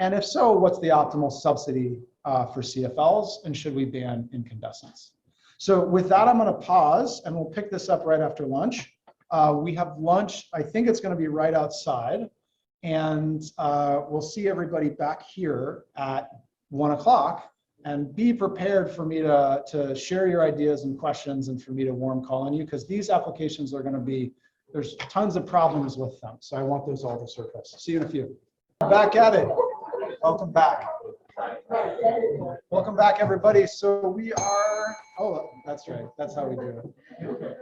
And if so, what's the optimal subsidy for CFLs? And should we ban incandescents? So with that, I'm going to pause and we'll pick this up right after lunch. We have lunch, I think it's going to be right outside. And we'll see everybody back here at 1 o'clock. And be prepared for me to share your ideas and questions and for me to warm call on you, because these applications are going to be, there's tons of problems with them. So I want those all to surface. See you in a few. Back at it. Welcome back. Welcome back, everybody. So we are, oh, that's right. That's how we do it.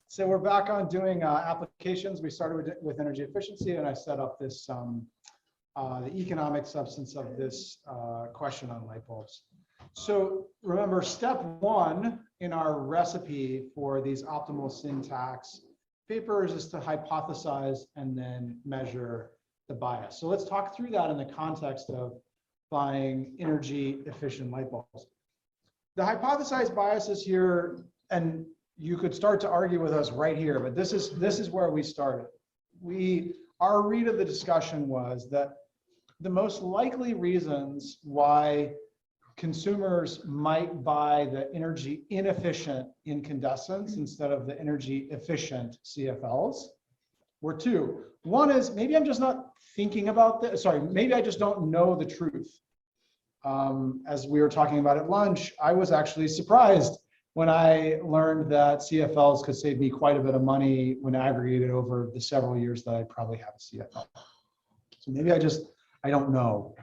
So we're back on doing applications. We started with energy efficiency, and I set up this, the economic substance of this question on light bulbs. So remember, step 1 in our recipe for these optimal syntax papers is to hypothesize and then measure the bias. So let's talk through that in the context of buying energy efficient light bulbs. The hypothesized bias is here, and you could start to argue with us right here, but this is where we started. our read of the discussion was that the most likely reasons why consumers might buy the energy inefficient incandescents instead of the energy efficient CFLs were two. One is maybe I'm just not thinking about this. Sorry, maybe I just don't know the truth. As we were talking about at lunch, I was actually surprised when I learned that CFLs could save me quite a bit of money when aggregated over the several years that I probably have a CFL. So maybe I don't know.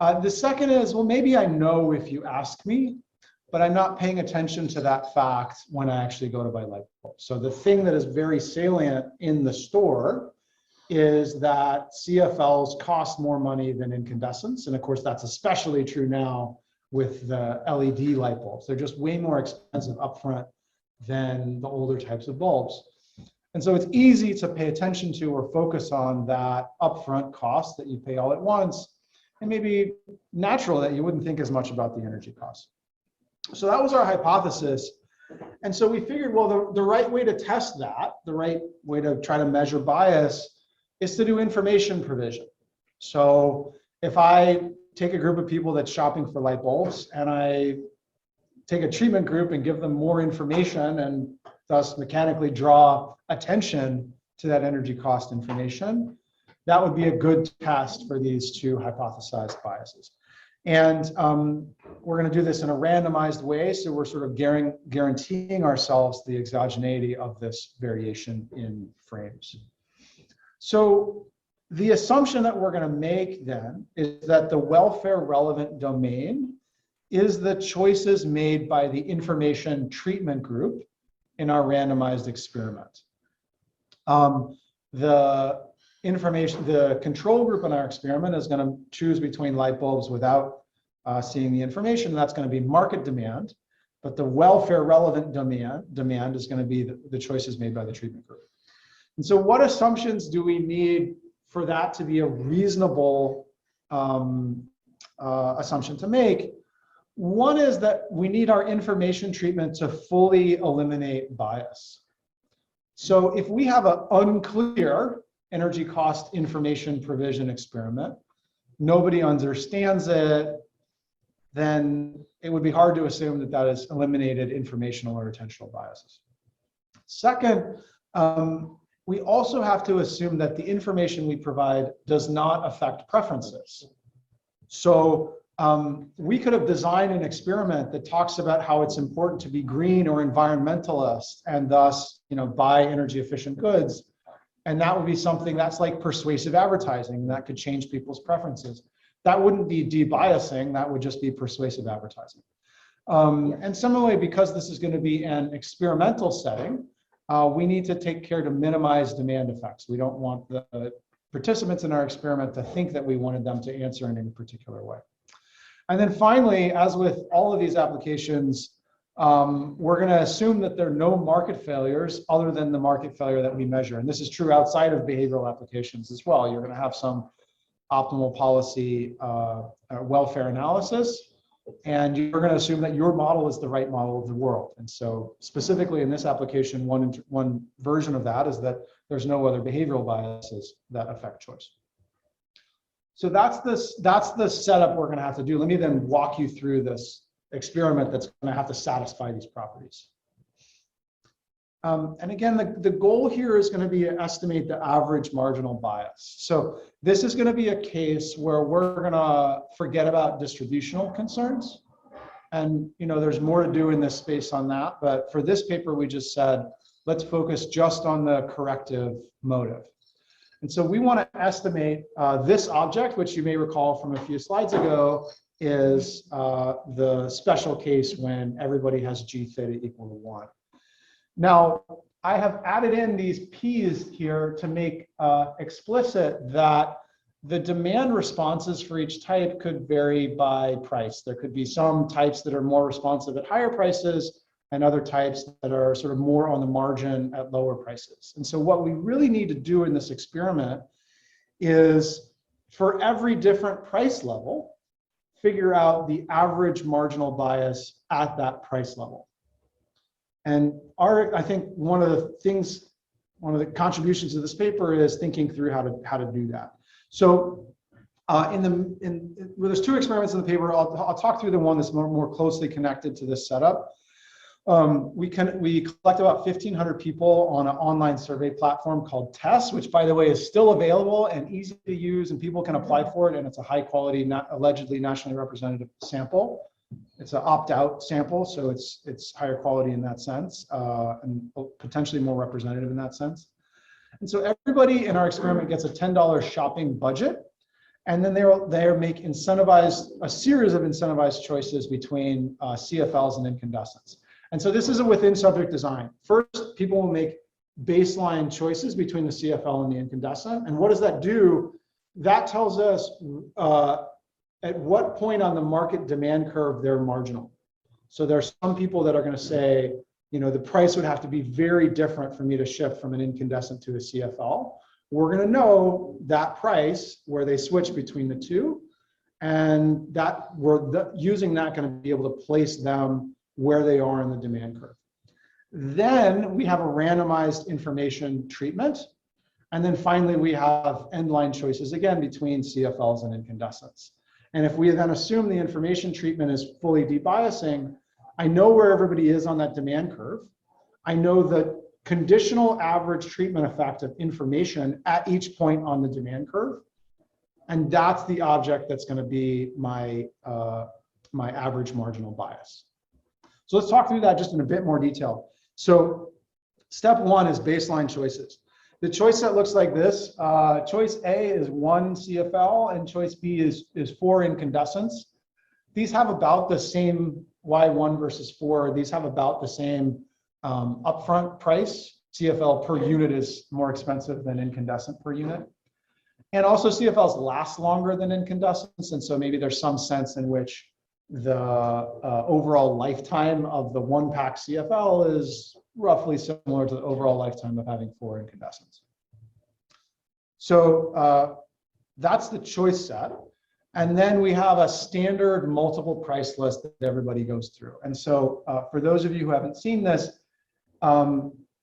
The second is, well, maybe I know if you ask me, but I'm not paying attention to that fact when I actually go to buy light bulbs. So the thing that is very salient in the store is that CFLs cost more money than incandescents. And of course, that's especially true now with the LED light bulbs. They're just way more expensive upfront than the older types of bulbs. And so it's easy to pay attention to or focus on that upfront cost that you pay all at once, and maybe natural that you wouldn't think as much about the energy costs. So that was our hypothesis. And so we figured, well, the right way to test that, the right way to try to measure bias is to do information provision. So if I take a group of people that's shopping for light bulbs and I take a treatment group and give them more information and thus mechanically draw attention to that energy cost information, that would be a good test for these two hypothesized biases. And we're going to do this in a randomized way, so we're sort of guaranteeing ourselves the exogeneity of this variation in frames. So the assumption that we're going to make then is that the welfare relevant domain is the choices made by the information treatment group in our randomized experiment. The control group in our experiment is going to choose between light bulbs without seeing the information. That's going to be market demand, but the welfare relevant demand is going to be the choices made by the treatment group. And so what assumptions do we need for that to be a reasonable assumption to make? One is that we need our information treatment to fully eliminate bias. So if we have an unclear energy cost information provision experiment, nobody understands it, then it would be hard to assume that that has eliminated informational or attentional biases. Second, we also have to assume that the information we provide does not affect preferences. So we could have designed an experiment that talks about how it's important to be green or environmentalist and thus, buy energy efficient goods. And that would be something that's like persuasive advertising that could change people's preferences. That wouldn't be debiasing, that would just be persuasive advertising. And similarly, because this is going to be an experimental setting, we need to take care to minimize demand effects. We don't want the participants in our experiment to think that we wanted them to answer in any particular way. And then finally, as with all of these applications, we're going to assume that there are no market failures other than the market failure that we measure. And this is true outside of behavioral applications as well. You're going to have some optimal policy welfare analysis, and you're going to assume that your model is the right model of the world. And so specifically in this application, one version of that is that there's no other behavioral biases that affect choice. So that's the setup we're going to have to do. Let me then walk you through this experiment that's going to have to satisfy these properties. And again, the goal here is going to be to estimate the average marginal bias. So this is going to be a case where we're going to forget about distributional concerns. And there's more to do in this space on that. But for this paper, we just said, let's focus just on the corrective motive. And so we want to estimate this object, which you may recall from a few slides ago, is the special case when everybody has G theta equal to 1. Now, I have added in these P's here to make explicit that the demand responses for each type could vary by price. There could be some types that are more responsive at higher prices and other types that are sort of more on the margin at lower prices. And so what we really need to do in this experiment is, for every different price level, figure out the average marginal bias at that price level. And I think one of the things one of the contributions of this paper is thinking through how to do that. So well, there's two experiments in the paper. I'll talk through the one that's more closely connected to this setup. We collect about 1,500 people on an online survey platform called TESS, which, by the way, is still available and easy to use, and people can apply for it. And it's a high quality, allegedly nationally representative sample. It's an opt-out sample, so it's higher quality in that sense, and potentially more representative in that sense. And so everybody in our experiment gets a $10 shopping budget, and then they make a series of incentivized choices between CFLs and incandescents. And so this is a within subject design. First, people will make baseline choices between the CFL and the incandescent. And what does that do? That tells us at what point on the market demand curve they're marginal. So there's some people that are going to say, the price would have to be very different for me to shift from an incandescent to a CFL. We're going to know that price where they switch between the two, and that we're using that going to be able to place them where they are in the demand curve. Then we have a randomized information treatment. And then finally, we have end line choices, again, between CFLs and incandescents. And if we then assume the information treatment is fully debiasing, I know where everybody is on that demand curve. I know the conditional average treatment effect of information at each point on the demand curve. And that's the object that's going to be my average marginal bias. So let's talk through that just in a bit more detail. So step one is baseline choices. The choice set looks like this. Choice A is 1 CFL and choice B is 4 incandescents. These have about the same Y1 versus 4. These have about the same upfront price. CFL per unit is more expensive than incandescent per unit. And also CFLs last longer than incandescents. And so maybe there's some sense in which the overall lifetime of the 1-pack CFL is roughly similar to the overall lifetime of having 4 incandescents. So that's the choice set. And then we have a standard multiple price list that everybody goes through. And so for those of you who haven't seen this,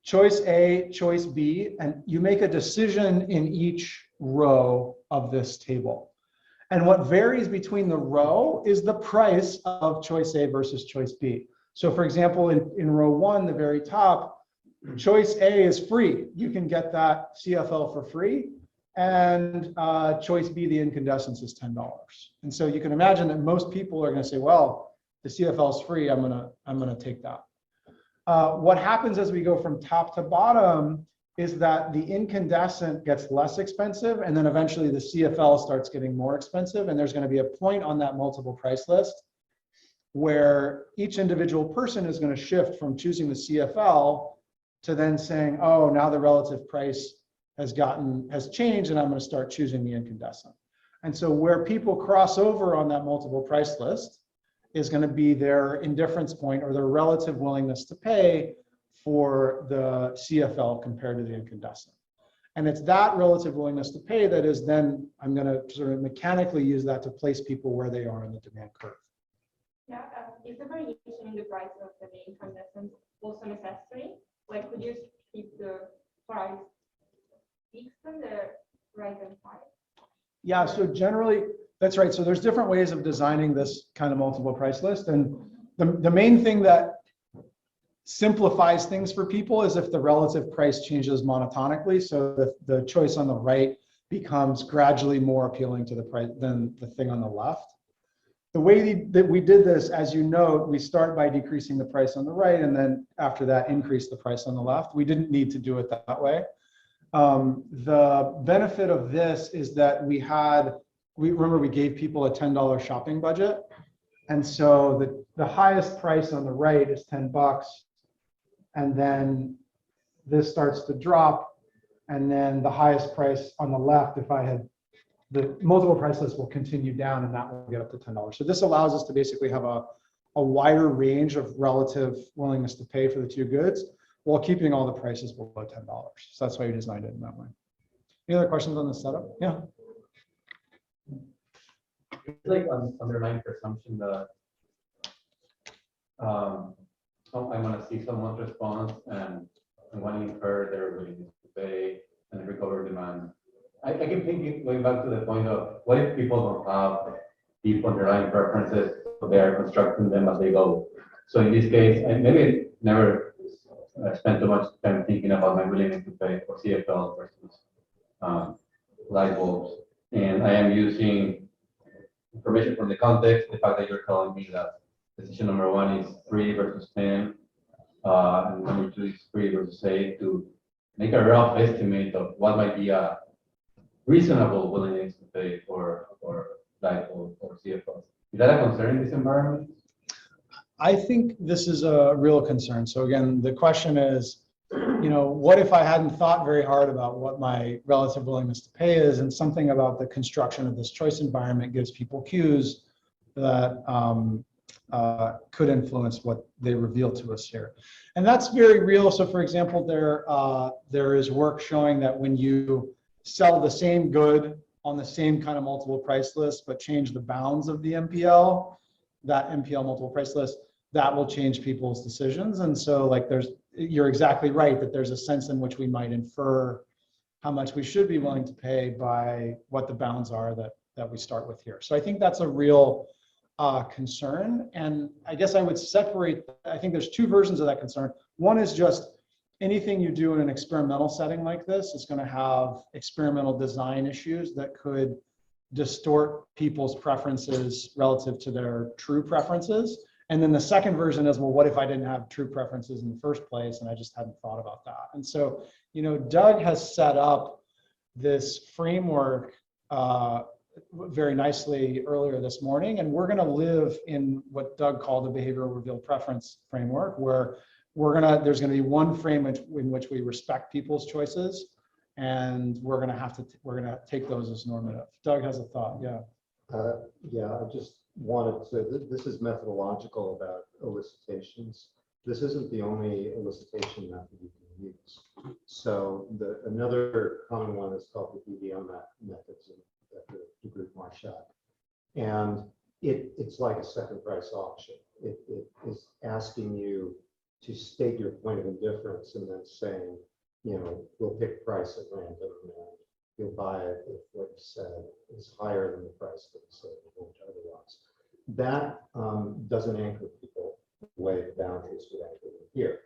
choice A, choice B, and you make a decision in each row of this table. And what varies between the row is the price of choice A versus choice B. So for example, in row 1, the very top, choice A is free. You can get that CFL for free. And choice B, the incandescence, is $10. And so you can imagine that most people are going to say, well, the CFL is free. I'm gonna take that. What happens as we go from top to bottom is that the incandescent gets less expensive, and then eventually the CFL starts getting more expensive. And there's going to be a point on that multiple price list where each individual person is going to shift from choosing the CFL to then saying, oh, now the relative price has changed, and I'm going to start choosing the incandescent. And so where people cross over on that multiple price list is going to be their indifference point or their relative willingness to pay for the CFL compared to the incandescent. And it's that relative willingness to pay that is then, I'm going to sort of mechanically use that to place people where they are in the demand curve. Yeah, is the variation in the price of the incandescent also necessary? Like, could you keep the price fixed and the rise and fall? Yeah, so generally, that's right. So there's different ways of designing this kind of multiple price list. And the main thing that simplifies things for people is if the relative price changes monotonically. So the choice on the right becomes gradually more appealing to the price than the thing on the left. The way that we did this, as you note, we start by decreasing the price on the right, and then after that, increase the price on the left. We didn't need to do it that way. The benefit of this is that we gave people a $10 shopping budget. And so the highest price on the right is $10. And then this starts to drop. And then the highest price on the left, if I had the multiple price list, will continue down, and that will get up to $10. So this allows us to basically have a wider range of relative willingness to pay for the two goods while keeping all the prices below $10. So that's why we designed it in that way. Any other questions on the setup? Yeah. It's like underlying presumption that I'm going to see someone's response and and one to infer their willingness to pay and recover demand. I keep thinking, going back to the point of what if people don't have deep underlying preferences, so they are constructing them as they go. So in this case, I maybe never spent too much time thinking about my willingness to pay for CFL versus light bulbs. And I am using information from the context, the fact that you're telling me that decision number 1 is 3 versus 10, and number 2 is 3 versus 8, to make a rough estimate of what might be a reasonable willingness to pay for light bulbs or CFLs. Is that a concern in this environment? I think this is a real concern. So again, the question is, what if I hadn't thought very hard about what my relative willingness to pay is, and something about the construction of this choice environment gives people cues that could influence what they reveal to us here. And that's very real. So for example, there is work showing that when you sell the same good on the same kind of multiple price list, but change the bounds of the MPL, that MPL multiple price list, that will change people's decisions. And so like you're exactly right that there's a sense in which we might infer how much we should be willing to pay by what the bounds are that we start with here. So I think that's a real concern. And I guess I would separate, I think there's 2 versions of that concern. One is just anything you do in an experimental setting like this is going to have experimental design issues that could distort people's preferences relative to their true preferences. And then the second version is, well, what if I didn't have true preferences in the first place and I just hadn't thought about that? And so, Doug has set up this framework very nicely earlier this morning, and we're going to live in what Doug called the behavioral revealed preference framework, where there's going to be one frame in which we respect people's choices, and we're going to take those as normative. Doug has a thought. Yeah. Yeah, I just wanted to, this is methodological about elicitations. This isn't the only elicitation method you can use. So another common one is called the BDM methods at the group Marchak. And it's like a second price auction. It is asking you to state your point of indifference and then saying, we'll pick price at random and you'll buy it if what you said is higher than the price that you said you won't otherwise. That doesn't anchor people the way the boundaries would anchor them here.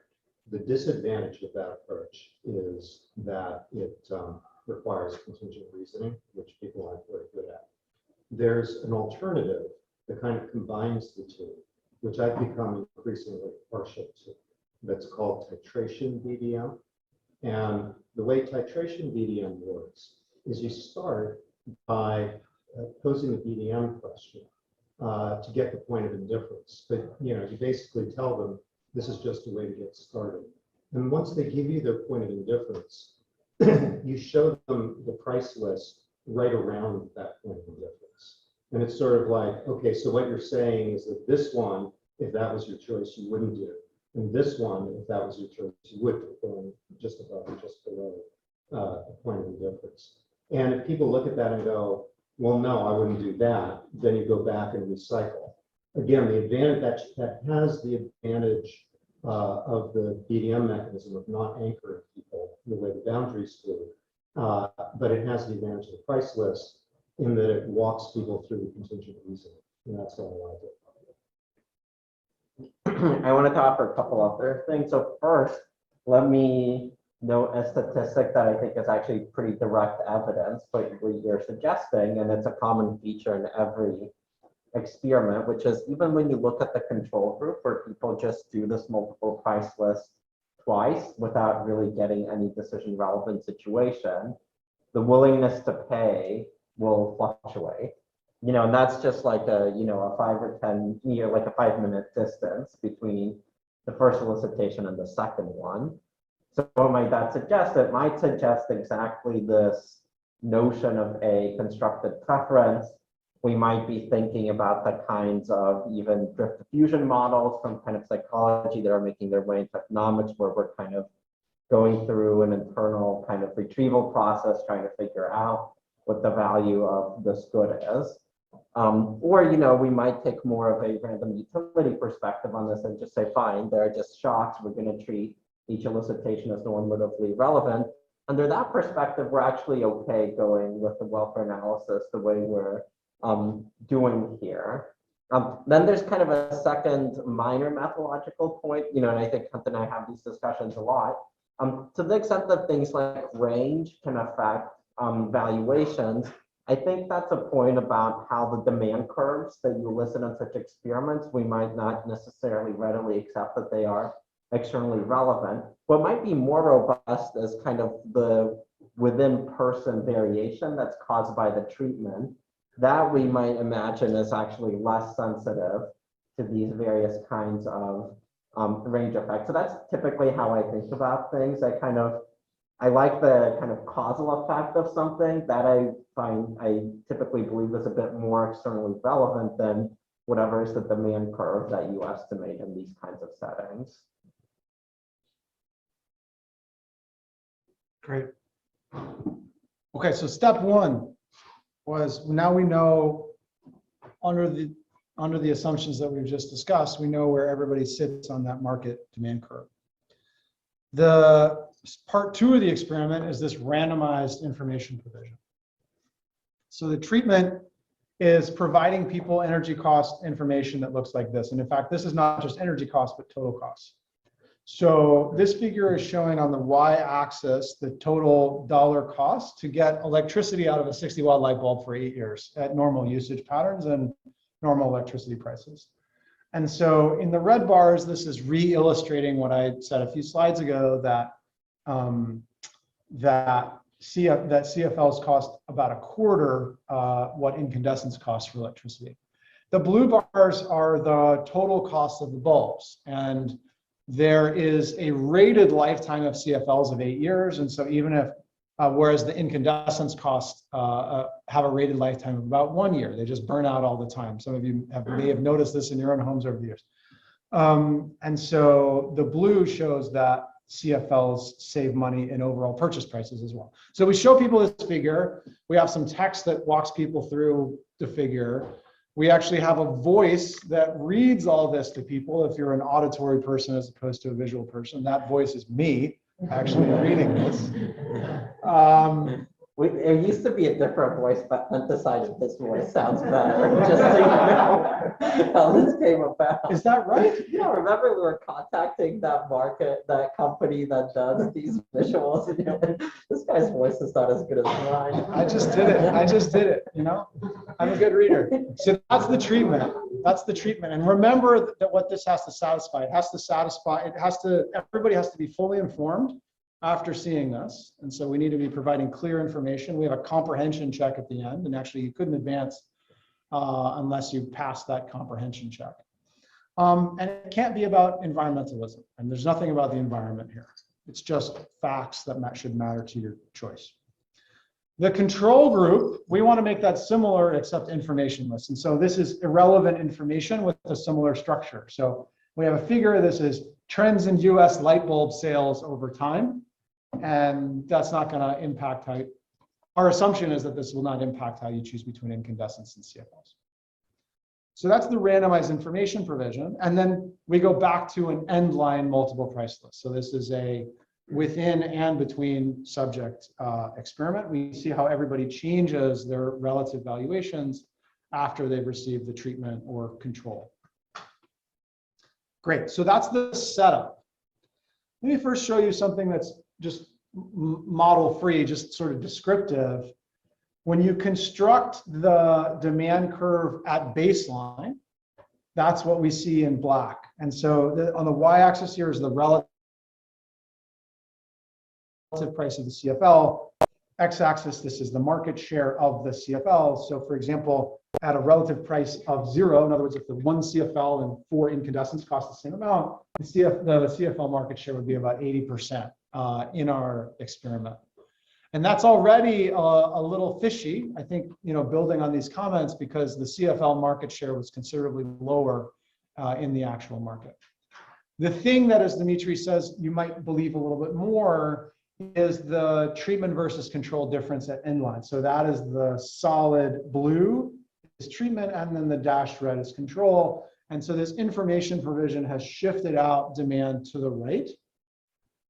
The disadvantage of that approach is that it requires contingent reasoning, which people aren't very good at. There's an alternative that kind of combines the two, which I've become increasingly partial to, that's called titration BDM. And the way titration BDM works is you start by posing a BDM question to get the point of indifference. But you basically tell them this is just a way to get started. And once they give you their point of indifference, you show them the price list right around that point of indifference. And it's sort of like, okay, so what you're saying is that this one, if that was your choice, you wouldn't do. And this one, if that was your choice, you would put going just above or just below a point of indifference. And if people look at that and go, well, no, I wouldn't do that, then you go back and recycle. Again, the advantage that has the advantage of the BDM mechanism of not anchoring people the way the boundaries do, but it has the advantage of the price list in that it walks people through the contingent reasoning, and that's how I like it. I wanted to offer a couple other things. So first, let me note a statistic that I think is actually pretty direct evidence, but what you're suggesting, and it's a common feature in every experiment, which is even when you look at the control group where people just do this multiple price list twice without really getting any decision relevant situation, the willingness to pay will fluctuate. And that's just like a 5 or 10, like a 5-minute distance between the first elicitation and the second one. So what might that suggest? It might suggest exactly this notion of a constructed preference. We might be thinking about the kinds of even drift diffusion models from kind of psychology that are making their way into economics, where we're kind of going through an internal kind of retrieval process, trying to figure out what the value of this good is. Or, we might take more of a random utility perspective on this and just say, fine, they're just shocks. We're going to treat each elicitation is normatively relevant. Under that perspective, we're actually okay going with the welfare analysis the way we're doing here. Then there's kind of a second minor methodological point, and I think Hunt and I have these discussions a lot. To the extent that things like range can affect valuations, I think that's a point about how the demand curves that you elicit in such experiments, we might not necessarily readily accept that they are externally relevant. What might be more robust is kind of the within person variation that's caused by the treatment. That we might imagine is actually less sensitive to these various kinds of range effects. So that's typically how I think about things. I like the kind of causal effect of something that I typically believe is a bit more externally relevant than whatever is the demand curve that you estimate in these kinds of settings. Great. Okay, so step one was now we know under the assumptions that we've just discussed, we know where everybody sits on that market demand curve. The part two of the experiment is this randomized information provision. So the treatment is providing people energy cost information that looks like this. And in fact, this is not just energy cost, but total costs. So this figure is showing on the y-axis the total dollar cost to get electricity out of a 60-watt light bulb for 8 years at normal usage patterns and normal electricity prices. And so in the red bars, this is re-illustrating what I said a few slides ago, that CFLs cost about a quarter what incandescents cost for electricity. The blue bars are the total cost of the bulbs, and there is a rated lifetime of CFLs of 8 years. And so even if, whereas the incandescents cost have a rated lifetime of about 1 year, they just burn out all the time. Some of you may have noticed this in your own homes over the years. And so the blue shows that CFLs save money in overall purchase prices as well. So we show people this figure. We have some text that walks people through the figure. We actually have a voice that reads all this to people. If you're an auditory person as opposed to a visual person, that voice is me actually reading this. It used to be a different voice, but Hunt decided this voice sounds better. Just so you know how this came about. Is that right? Yeah, remember we were contacting that company that does these visuals, and you're like, this guy's voice is not as good as mine. I just did it, I'm a good reader. So that's the treatment. That's the treatment. And remember that what this has to satisfy. Everybody has to be fully informed after seeing this. And so we need to be providing clear information. We have a comprehension check at the end, and actually you couldn't advance unless you pass that comprehension check. And it can't be about environmentalism, and there's nothing about the environment here. It's just facts that should matter to your choice. The control group, we want to make that similar except informationless. And so this is irrelevant information with a similar structure. So we have a figure. This is trends in US light bulb sales over time. And that's not going to impact our assumption is that this will not impact how you choose between incandescents and CFLs. So that's the randomized information provision. And then we go back to an end line multiple price list. So this is a within and between subject experiment. We see how everybody changes their relative valuations after they've received the treatment or control. Great, so that's the setup. Let me first show you something that's just model free, just sort of descriptive. When you construct the demand curve at baseline, that's what we see in black. And so on the y-axis here is the relative price of the CFL. X-axis, this is the market share of the CFL. So for example, at a relative price of 0, in other words, if the 1 CFL and 4 incandescents cost the same amount, the CFL market share would be about 80% in our experiment. And that's already a little fishy, I think, building on these comments, because the CFL market share was considerably lower in the actual market. The thing that, as Dmitry says, you might believe a little bit more is the treatment versus control difference at endline. So that is the solid blue is treatment, and then the dashed red is control. And so this information provision has shifted out demand to the right.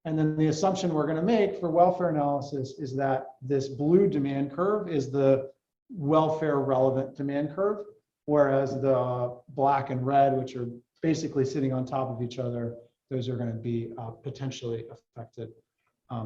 And then the assumption we're going to make for welfare analysis is that this blue demand curve is the welfare relevant demand curve, whereas the black and red, which are basically sitting on top of each other, those are going to be potentially affected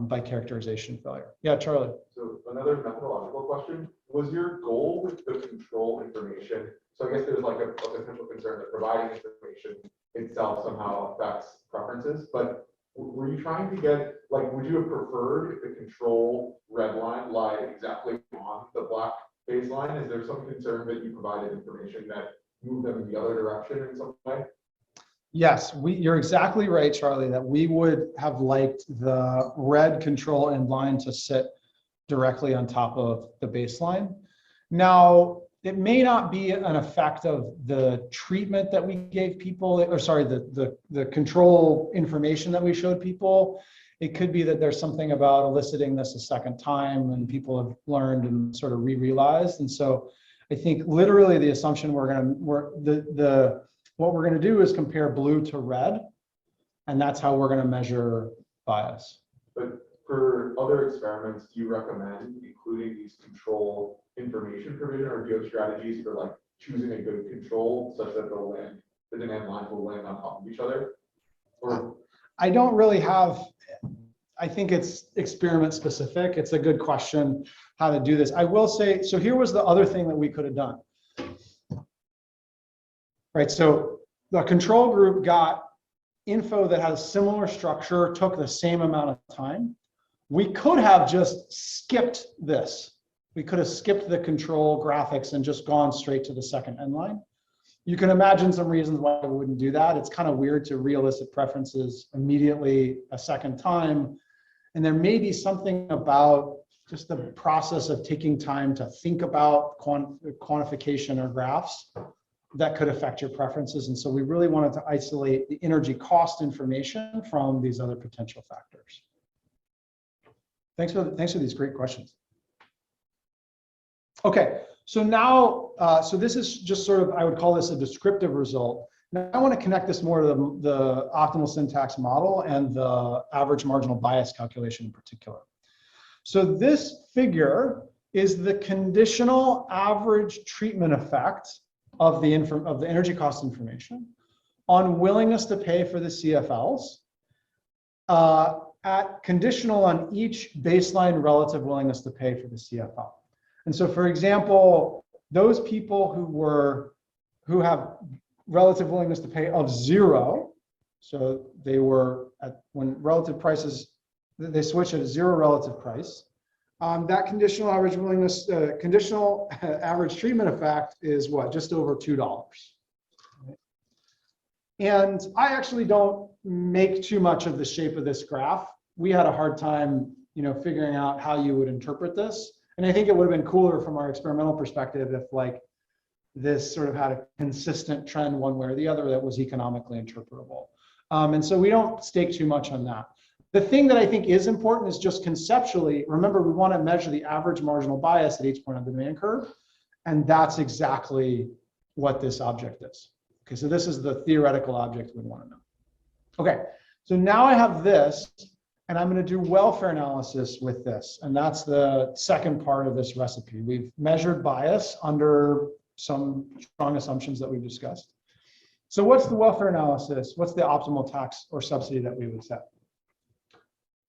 by characterization failure. Yeah, Charlie. So another methodological question, was your goal with the control information? So I guess there's like a potential concern that providing information itself somehow affects preferences, but were you trying to get, like, would you have preferred if the control red line lied exactly on the black baseline? Is there some concern that you provided information that moved them in the other direction in some way? Yes, you're exactly right, Charlie, that we would have liked the red control and line to sit directly on top of the baseline. Now, it may not be an effect of the treatment that we gave people, or sorry, the control information that we showed people. It could be that there's something about eliciting this a second time and people have learned and sort of re-realized. And so I think literally the assumption what we're going to do is compare blue to red, and that's how we're going to measure bias. But for other experiments, do you recommend including these control information provision, or do you have strategies for like choosing a good control such that the demand lines will land on top of each other? Or I don't really have, I think it's experiment specific. It's a good question how to do this. I will say, so here was the other thing that we could have done. Right, so the control group got info that had a similar structure, took the same amount of time. We could have just skipped this. We could have skipped the control graphics and just gone straight to the second end line. You can imagine some reasons why we wouldn't do that. It's kind of weird to re-elicit preferences immediately a second time. And there may be something about just the process of taking time to think about quantification or graphs that could affect your preferences. And so we really wanted to isolate the energy cost information from these other potential factors. Thanks for these great questions. Okay, so now, so this is just sort of, I would call this a descriptive result. Now I want to connect this more to the optimal syntax model and the average marginal bias calculation in particular. So this figure is the conditional average treatment effect of the energy cost information on willingness to pay for the CFLs at conditional on each baseline relative willingness to pay for the CFL. And so, for example, those people who have relative willingness to pay of 0, so they were when relative prices, they switch at a 0 relative price. That conditional average willingness, conditional average treatment effect is what, just over $2. And I actually don't make too much of the shape of this graph. We had a hard time, figuring out how you would interpret this. And I think it would have been cooler from our experimental perspective if like this sort of had a consistent trend one way or the other that was economically interpretable. And so we don't stake too much on that. The thing that I think is important is just conceptually, remember, we want to measure the average marginal bias at each point of the demand curve. And that's exactly what this object is. Okay, so this is the theoretical object we want to know. Okay, so now I have this, and I'm going to do welfare analysis with this. And that's the second part of this recipe. We've measured bias under some strong assumptions that we've discussed. So what's the welfare analysis? What's the optimal tax or subsidy that we would set?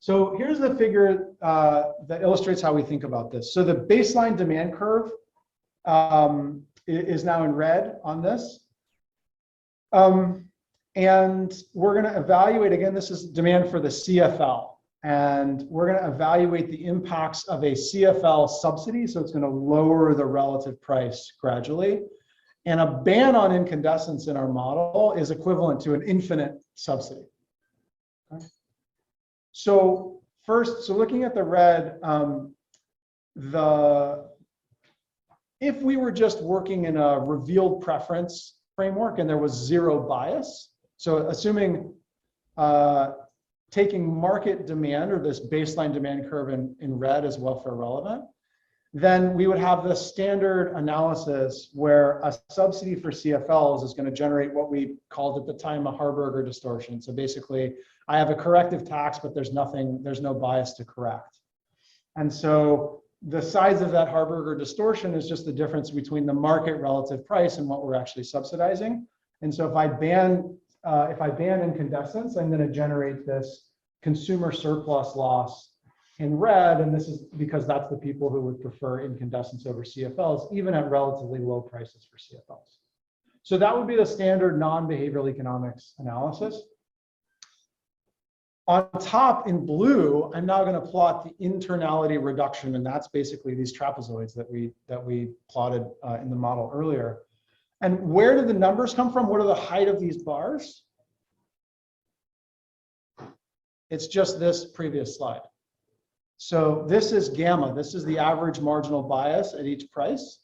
So here's the figure that illustrates how we think about this. So the baseline demand curve is now in red on this. And we're going to evaluate, again, this is demand for the CFL. And we're going to evaluate the impacts of a CFL subsidy. So it's going to lower the relative price gradually. And a ban on incandescence in our model is equivalent to an infinite subsidy. Okay. So first, so looking at the red, if we were just working in a revealed preference framework and there was 0 bias, so assuming taking market demand or this baseline demand curve in red as welfare relevant, then we would have the standard analysis where a subsidy for CFLs is going to generate what we called at the time a Harburger distortion. So basically, I have a corrective tax, but there's no bias to correct. And so the size of that Harburger distortion is just the difference between the market relative price and what we're actually subsidizing. And so if I ban incandescents, I'm going to generate this consumer surplus loss in red, and this is because that's the people who would prefer incandescents over CFLs, even at relatively low prices for CFLs. So that would be the standard non-behavioral economics analysis. On top in blue, I'm now going to plot the internality reduction, and that's basically these trapezoids that we plotted in the model earlier. And where do the numbers come from? What are the height of these bars? It's just this previous slide. So this is gamma. This is the average marginal bias at each price.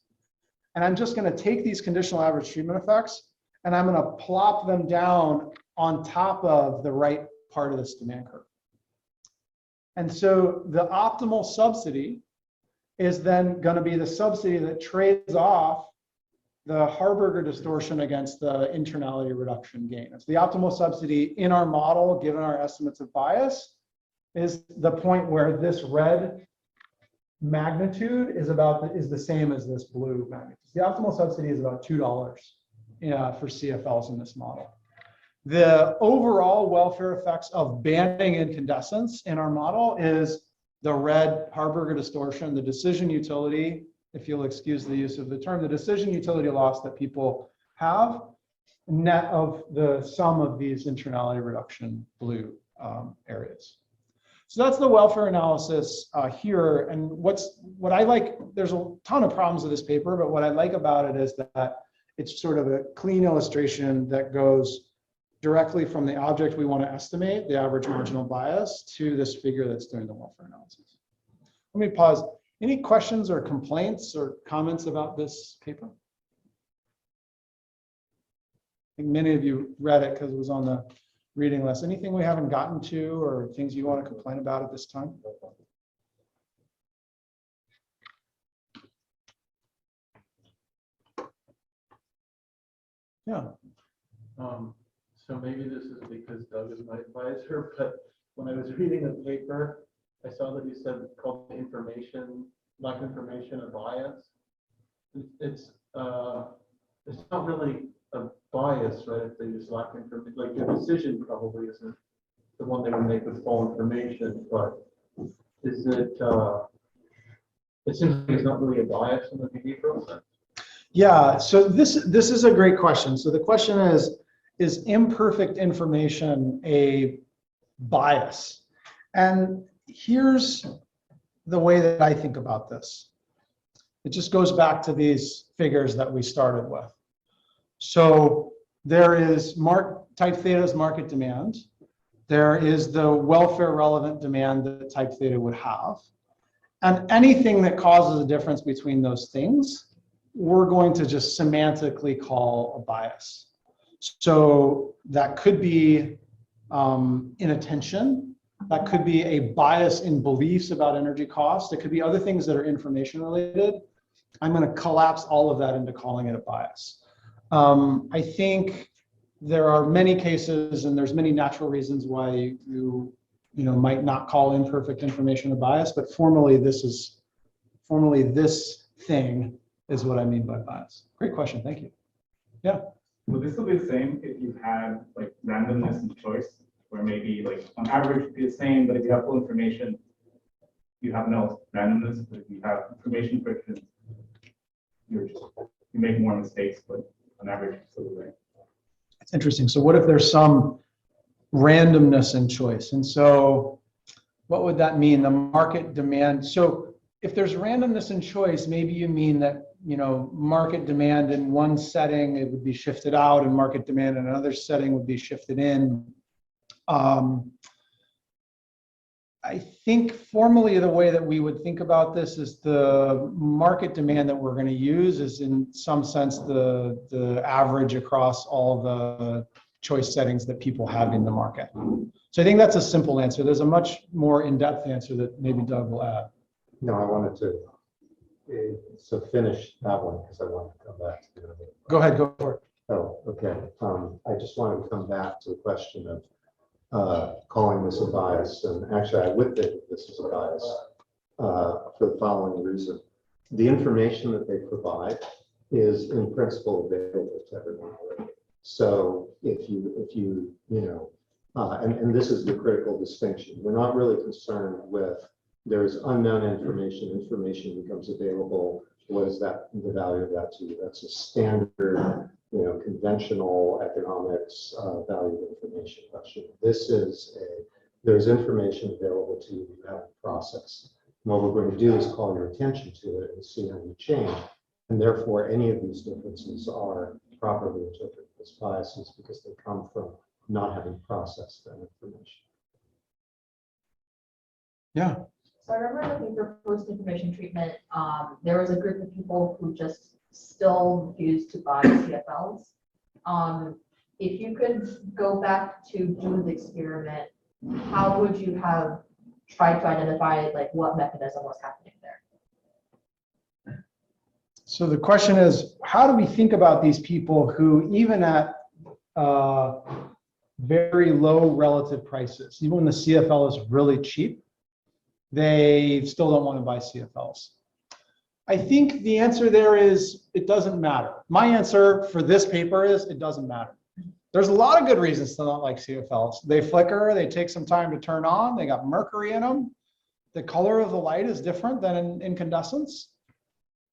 And I'm just going to take these conditional average treatment effects and I'm going to plop them down on top of the right part of this demand curve. And so the optimal subsidy is then going to be the subsidy that trades off the Harburger distortion against the internality reduction gain. It's the optimal subsidy in our model, given our estimates of bias, is the point where this red magnitude is the same as this blue magnitude. The optimal subsidy is about $2 for CFLs in this model. The overall welfare effects of banning incandescents in our model is the red Harburger distortion, the decision utility, if you'll excuse the use of the term, the decision utility loss that people have, net of the sum of these internality reduction blue areas. So that's the welfare analysis here. And what I like, there's a ton of problems with this paper, but what I like about it is that it's sort of a clean illustration that goes directly from the object we want to estimate, the average marginal bias, to this figure that's doing the welfare analysis. Let me pause. Any questions or complaints or comments about this paper? I think many of you read it because it was on the reading list. Anything we haven't gotten to or things you want to complain about at this time? Yeah. So maybe this is because Doug is my advisor, but when I was reading the paper, I saw that you said called information, lack of information, a bias. It's not really a bias, right? If they just lack information, like your decision probably isn't the one they would make with full information, but is it? It seems like it's not really a bias in the behavioral sense. Yeah. So this is a great question. So the question is imperfect information a bias? And here's the way that I think about this. It just goes back to these figures that we started with. So there is type theta's market demand. There is the welfare relevant demand that type theta would have. And anything that causes a difference between those things, we're going to just semantically call a bias. So that could be inattention. That could be a bias in beliefs about energy costs. It could be other things that are information related. I'm going to collapse all of that into calling it a bias. I think there are many cases and there's many natural reasons why you might not call imperfect information a bias, but formally this thing is what I mean by bias. Great question, thank you. Yeah. Will this will be the same if you had like randomness and choice, where maybe like on average it'd be the same, but if you have full information, you have no randomness. But if you have information friction, you make more mistakes, but on average it's still the same. It's interesting. So what if there's some randomness in choice? And so what would that mean? The market demand. So if there's randomness in choice, maybe you mean that market demand in one setting, it would be shifted out, and market demand in another setting would be shifted in. I think formally the way that we would think about this is the market demand that we're going to use is in some sense the average across all the choice settings that people have in the market. So I think that's a simple answer. There's a much more in-depth answer that maybe Doug will add. No, I wanted to So finish that one, because I want to come back to the other. Go ahead, go for it. Oh, okay. I just wanted to come back to the question of calling this a bias, and actually I would think this is a bias for the following reason. The information that they provide is in principle available to everyone already. So if you know, and this is the critical distinction. We're not really concerned with there's unknown information becomes available. What is that, the value of that to you? That's a standard, you know, conventional economics value of information question. This is there's information available to you, you haven't processed. And what we're going to do is call your attention to it and see how you change. And therefore, any of these differences are properly interpreted as biases because they come from not having processed that information. Yeah. So I remember looking for post-information treatment. There was a group of people who just still refused to buy CFLs. If you could go back to do the experiment, how would you have tried to identify like what mechanism was happening there? So the question is, how do we think about these people who even at very low relative prices, even when the CFL is really cheap, they still don't want to buy CFLs? I think the answer there is it doesn't matter. My answer for this paper is it doesn't matter. There's a lot of good reasons to not like CFLs. They flicker, they take some time to turn on, they got mercury in them. The color of the light is different than in incandescence.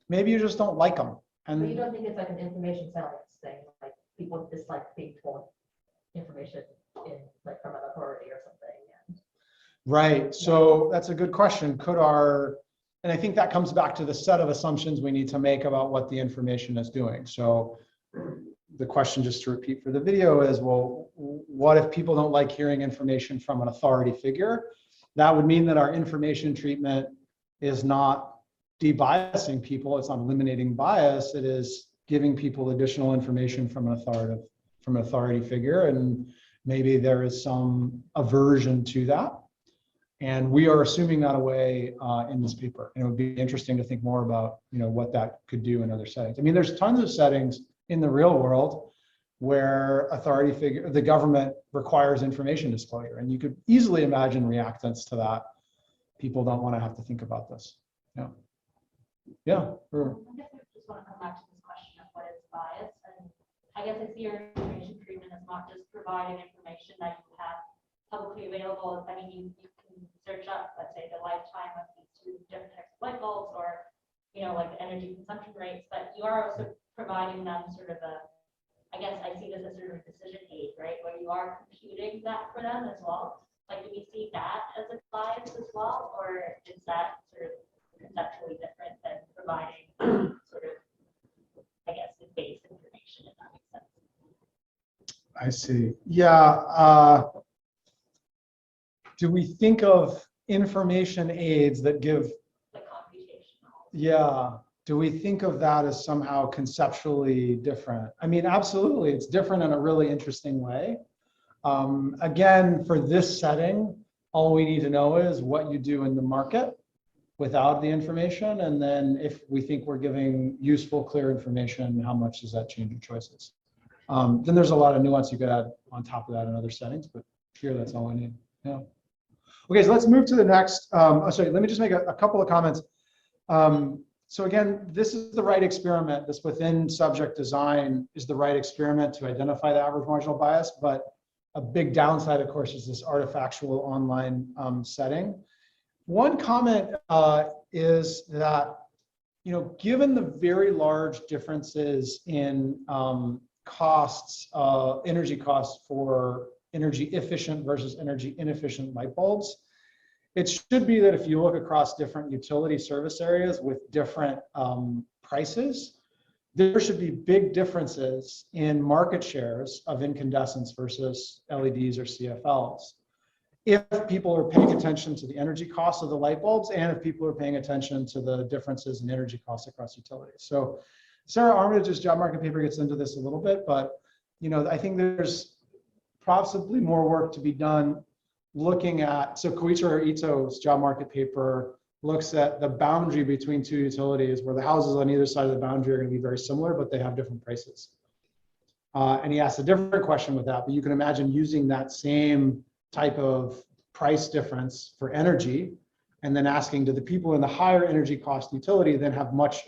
Maybe you just don't like them. But you And don't think it's like an information science thing, like people dislike being told information in like from an authority or something? And right, so that's a good question. And I think that comes back to the set of assumptions we need to make about what the information is doing. So the question, just to repeat for the video, is, well, what if people don't like hearing information from an authority figure? That would mean that our information treatment is not debiasing people, it's not eliminating bias, it is giving people additional information from an authority figure, and maybe there is some aversion to that. And we are assuming that away in this paper. And it would be interesting to think more about, you know, what that could do in other settings. I mean, there's tons of settings in the real world where the government requires information disclosure. And you could easily imagine reactants to that. People don't want to have to think about this. Yeah. Yeah. Sure. I guess I just want to come back to this question of what is bias. And I guess I see your information treatment as not just providing information that you have publicly available. I mean, you can search up, let's say, the lifetime of these two different types of light bulbs, or, you know, like the energy consumption rates, but you are also providing them sort of I guess I see this as sort of a decision aid, right? Where you are computing that for them as well. Like, do we see that as a bias as well? Or is that sort of conceptually different than providing sort of, I guess, the base information, if that makes sense? I see. Yeah. Do we think of information aids that give, Like computational. yeah, do we think of that as somehow conceptually different? I mean, absolutely, it's different in a really interesting way. Again, for this setting, all we need to know is what you do in the market without the information. And then if we think we're giving useful, clear information, how much does that change your choices? Then there's a lot of nuance you could add on top of that in other settings, but here, that's all I need. Yeah. Okay, so let's move to the next. Sorry, let me just make a couple of comments. So again, this is the right experiment. This within subject design is the right experiment to identify the average marginal bias, but a big downside, of course, is this artifactual online setting. One comment is that, you know, given the very large differences in costs, energy costs for energy efficient versus energy inefficient light bulbs, it should be that if you look across different utility service areas with different prices, there should be big differences in market shares of incandescents versus LEDs or CFLs. If people are paying attention to the energy costs of the light bulbs, and if people are paying attention to the differences in energy costs across utilities. So Sarah Armitage's job market paper gets into this a little bit, but, you know, I think there's possibly more work to be done looking at, so Koichiro Ito's job market paper looks at the boundary between two utilities where the houses on either side of the boundary are going to be very similar, but they have different prices. And he asks a different question with that, but you can imagine using that same type of price difference for energy and then asking, do the people in the higher energy cost utility then have much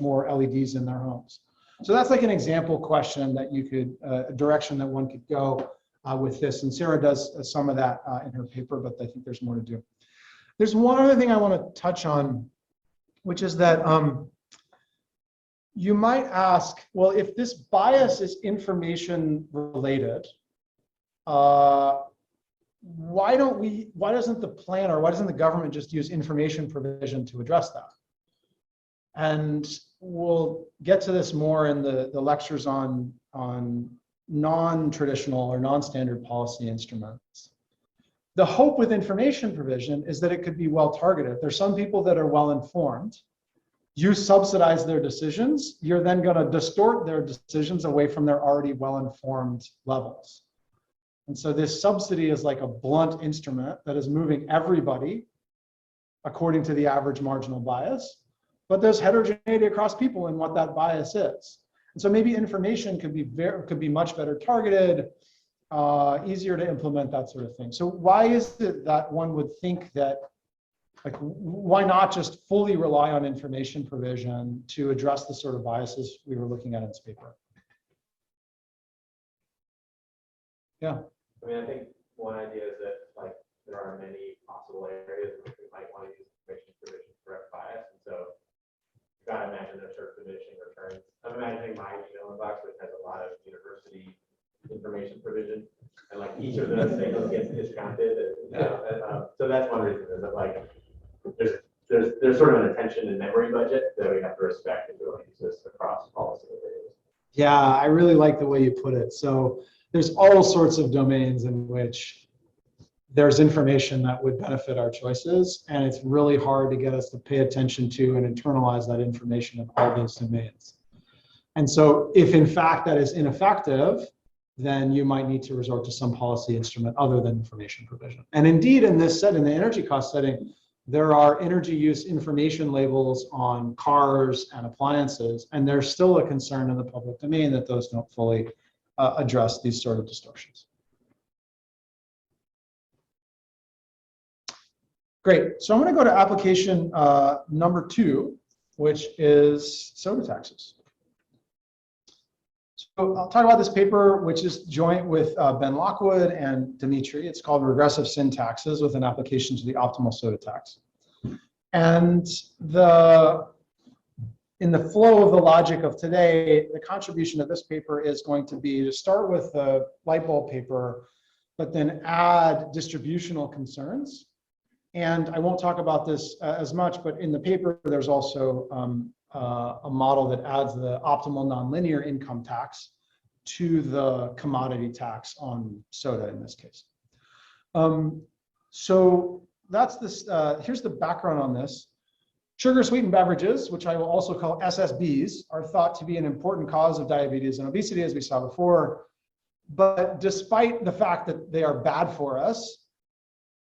more LEDs in their homes? So that's like an example question that you could, a direction that one could go with this. And Sarah does some of that in her paper, but I think there's more to do. There's one other thing I want to touch on, which is that you might ask, well, if this bias is information related, why doesn't the plan or why doesn't the government just use information provision to address that? And we'll get to this more in the lectures on non-traditional or non-standard policy instruments. The hope with information provision is that it could be well targeted. There's some people that are well informed. You subsidize their decisions, you're then going to distort their decisions away from their already well-informed levels. And so this subsidy is like a blunt instrument that is moving everybody according to the average marginal bias, but there's heterogeneity across people in what that bias is. And so maybe information could be much better targeted, easier to implement, that sort of thing. So why is it that one would think that, like, why not just fully rely on information provision to address the sort of biases we were looking at in this paper? Yeah. I mean, I think one idea is that, like, there are many possible areas in which we might want to use information provision to correct bias. And so you've got to imagine there's sort of diminishing returns. I'm imagining my email inbox, which has a lot of university information provision, and like each of those things gets discounted. So that's one reason, is that, like, there's sort of an attention and memory budget that we have to respect if we want to use this across policy areas. Yeah, I really like the way you put it. So there's all sorts of domains in which there's information that would benefit our choices, and it's really hard to get us to pay attention to and internalize that information in all those domains. And so if in fact that is ineffective, then you might need to resort to some policy instrument other than information provision. And indeed, in this setting, the energy cost setting, there are energy use information labels on cars and appliances, and there's still a concern in the public domain that those don't fully address these sort of distortions. Great, so I'm going to go to application number 2, which is soda taxes. So I'll talk about this paper, which is joint with Ben Lockwood and Dmitry. It's called Regressive Sin Taxes with an Application to the Optimal Soda Tax. And in the flow of the logic of today, the contribution of this paper is going to be to start with the light bulb paper, but then add distributional concerns. And I won't talk about this as much, but in the paper, there's also a model that adds the optimal nonlinear income tax to the commodity tax on soda in this case. So that's this, here's the background on this. Sugar sweetened beverages, which I will also call SSBs, are thought to be an important cause of diabetes and obesity, as we saw before. But despite the fact that they are bad for us,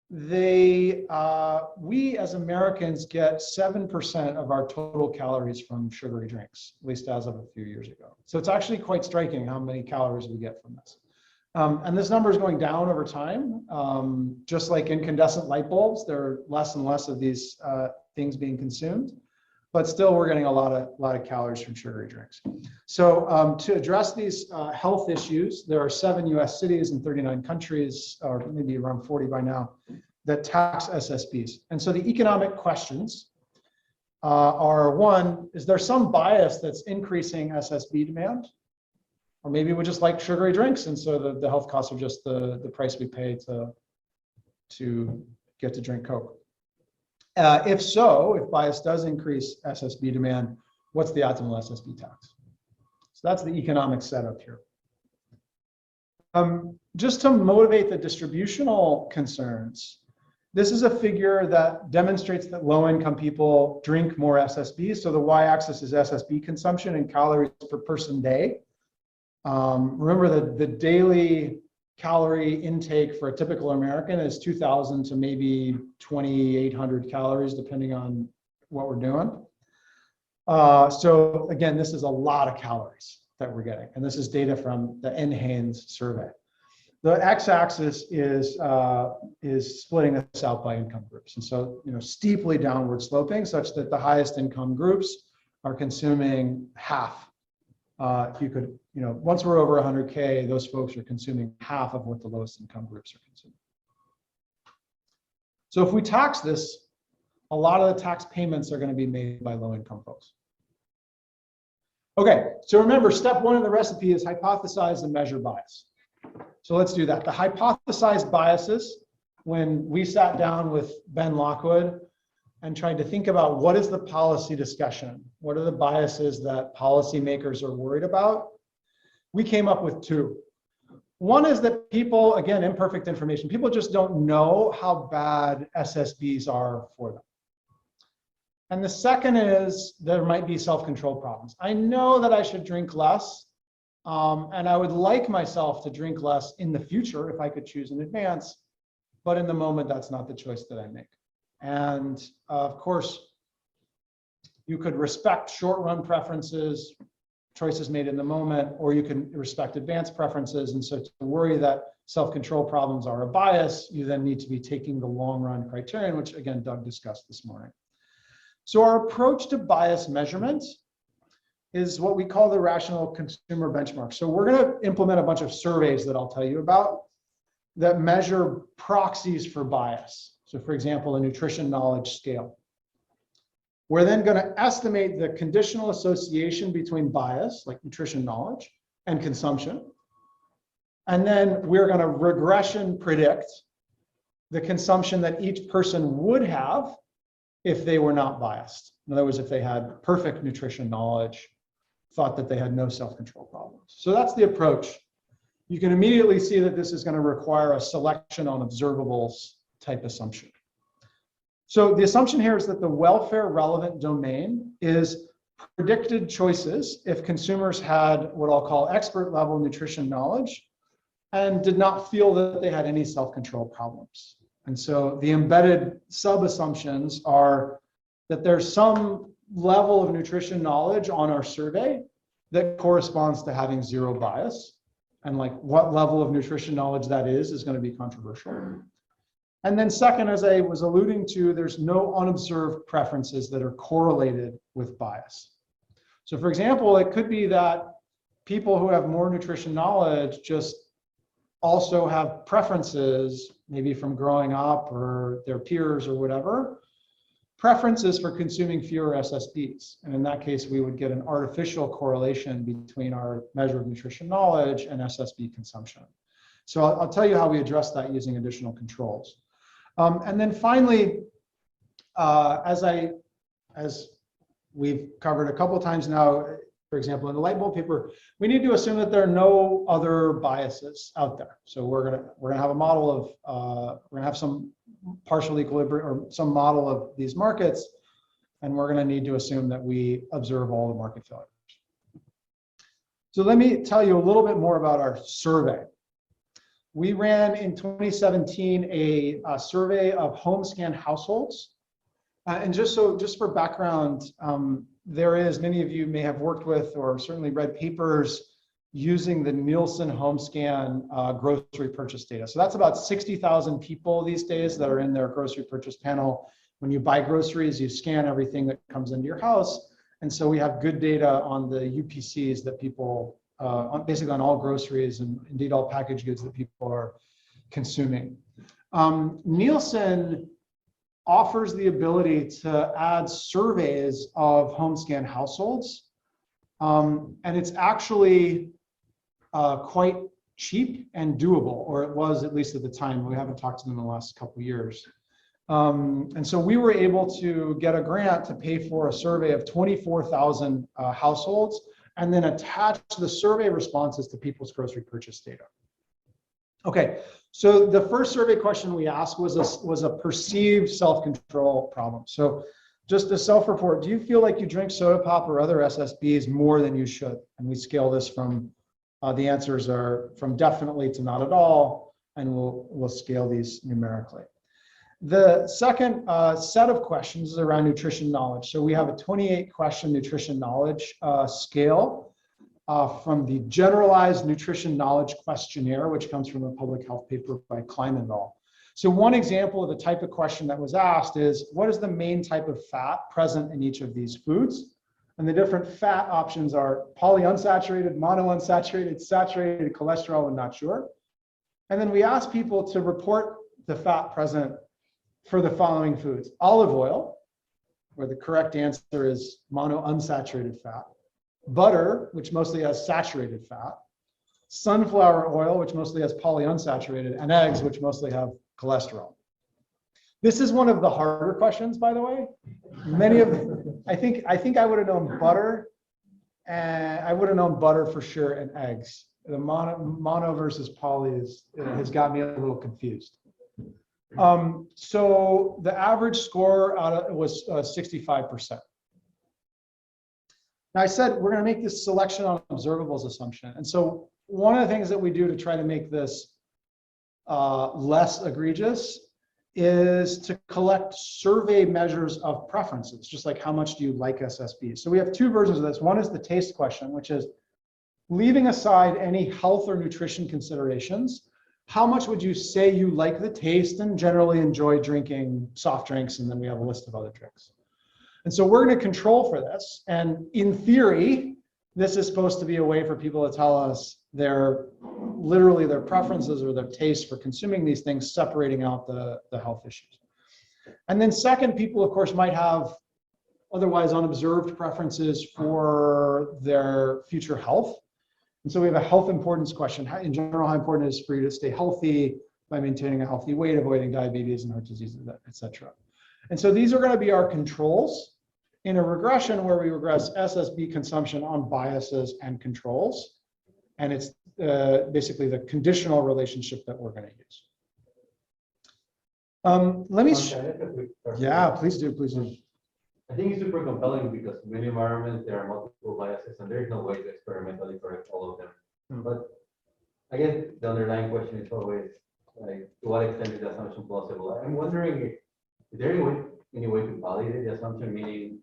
we as Americans get 7% of our total calories from sugary drinks, at least as of a few years ago. So it's actually quite striking how many calories we get from this. And this number is going down over time. Just like incandescent light bulbs, there are less and less of these things being consumed, but still we're getting a lot of calories from sugary drinks. So to address these health issues, there are 7 US cities and 39 countries, or maybe around 40 by now, that tax SSBs. And so the economic questions are, one, is there some bias that's increasing SSB demand? Or maybe we just like sugary drinks, and so the health costs are just the price we pay to get to drink Coke. If so, if bias does increase SSB demand, what's the optimal SSB tax? So that's the economic setup here. Just to motivate the distributional concerns, this is a figure that demonstrates that low-income people drink more SSBs. So the y-axis is SSB consumption in calories per person day. Remember that the daily calorie intake for a typical American is 2,000 to maybe 2,800 calories, depending on what we're doing. So again, this is a lot of calories that we're getting. And this is data from the NHANES survey. The x-axis is splitting this out by income groups. And so, steeply downward sloping such that the highest income groups are consuming half. If you could, once we're over 100K, those folks are consuming half of what the lowest income groups are consuming. So if we tax this, a lot of the tax payments are going to be made by low income folks. Okay, so remember, step one in the recipe is hypothesize and measure bias. So let's do that. The hypothesized biases, when we sat down with Ben Lockwood and tried to think about what is the policy discussion, what are the biases that policymakers are worried about, we came up with two. One is that people, again, imperfect information, people just don't know how bad SSBs are for them. And the second is there might be self-control problems. I know that I should drink less, and I would like myself to drink less in the future if I could choose in advance, but in the moment, that's not the choice that I make. And of course, you could respect short-run preferences, choices made in the moment, or you can respect advanced preferences. And so to worry that self-control problems are a bias, you then need to be taking the long-run criterion, which again, Doug discussed this morning. So our approach to bias measurement is what we call the rational consumer benchmark. So we're going to implement a bunch of surveys that I'll tell you about that measure proxies for bias. So for example, a nutrition knowledge scale. We're then going to estimate the conditional association between bias, like nutrition knowledge, and consumption. And then we're going to regression predict the consumption that each person would have if they were not biased. In other words, if they had perfect nutrition knowledge, thought that they had no self-control problems. So that's the approach. You can immediately see that this is going to require a selection on observables type assumption. So the assumption here is that the welfare relevant domain is predicted choices if consumers had what I'll call expert level nutrition knowledge and did not feel that they had any self-control problems. And so the embedded sub-assumptions are that there's some level of nutrition knowledge on our survey that corresponds to having zero bias. And like what level of nutrition knowledge that is going to be controversial. And then second, as I was alluding to, there's no unobserved preferences that are correlated with bias. So for example, it could be that people who have more nutrition knowledge just also have preferences, maybe from growing up or their peers or whatever, preferences for consuming fewer SSBs. And in that case, we would get an artificial correlation between our measure of nutrition knowledge and SSB consumption. So I'll tell you how we address that using additional controls. And then finally, as we've covered a couple of times now, for example, in the light bulb paper, we need to assume that there are no other biases out there. So we're gonna have a model of we're gonna have some partial equilibrium or some model of these markets, and we're gonna need to assume that we observe all the market failures. So let me tell you a little bit more about our survey. We ran in 2017 a survey of home scan households, and just for background. There is, many of you may have worked with or certainly read papers using the Nielsen home scan grocery purchase data. So that's about 60,000 people these days that are in their grocery purchase panel. When you buy groceries, you scan everything that comes into your house. And so we have good data on the UPCs that people, basically on all groceries and indeed all packaged goods that people are consuming. Nielsen offers the ability to add surveys of home scan households. And it's actually quite cheap and doable, or it was at least at the time. We haven't talked to them in the last couple of years. And so we were able to get a grant to pay for a survey of 24,000 households and then attach the survey responses to people's grocery purchase data. Okay, so the first survey question we asked was a perceived self-control problem. So just a self-report, do you feel like you drink soda pop or other SSBs more than you should? And we scale this from The answers are from definitely to not at all, and we'll scale these numerically. The second set of questions is around nutrition knowledge. So we have a 28-question nutrition knowledge scale from the Generalized Nutrition Knowledge Questionnaire, which comes from a public health paper by Klein et al. So one example of the type of question that was asked is, what is the main type of fat present in each of these foods? And the different fat options are polyunsaturated, monounsaturated, saturated, cholesterol, and not sure. And then we asked people to report the fat present for the following foods: olive oil, where the correct answer is monounsaturated fat; butter, which mostly has saturated fat; sunflower oil, which mostly has polyunsaturated; and eggs, which mostly have cholesterol. This is one of the harder questions, by the way. Many of, I think I would have known butter, and I would have known butter for sure, and eggs. The mono versus poly has got me a little confused. So the average score was 65%. Now I said we're going to make this selection on observables assumption. And so one of the things that we do to try to make this less egregious is to collect survey measures of preferences, just like how much do you like SSB. So we have two versions of this. One is the taste question, which is leaving aside any health or nutrition considerations, how much would you say you like the taste and generally enjoy drinking soft drinks? And then we have a list of other drinks. And so we're going to control for this. And in theory, this is supposed to be a way for people to tell us literally their preferences or their taste for consuming these things, separating out the health issues. And then second, people, of course, might have otherwise unobserved preferences for their future health. And so we have a health importance question. In general, how important it is for you to stay healthy by maintaining a healthy weight, avoiding diabetes and heart disease, et cetera. And so these are going to be our controls in a regression where we regress SSB consumption on biases and controls. And it's basically the conditional relationship that we're going to use. Let me, yeah, please do, please do. I think it's super compelling because in many environments there are multiple biases and there is no way to experimentally correct all of them. But I guess the underlying question is always like, to what extent is the assumption plausible? I'm wondering if is there any way to validate the assumption, meaning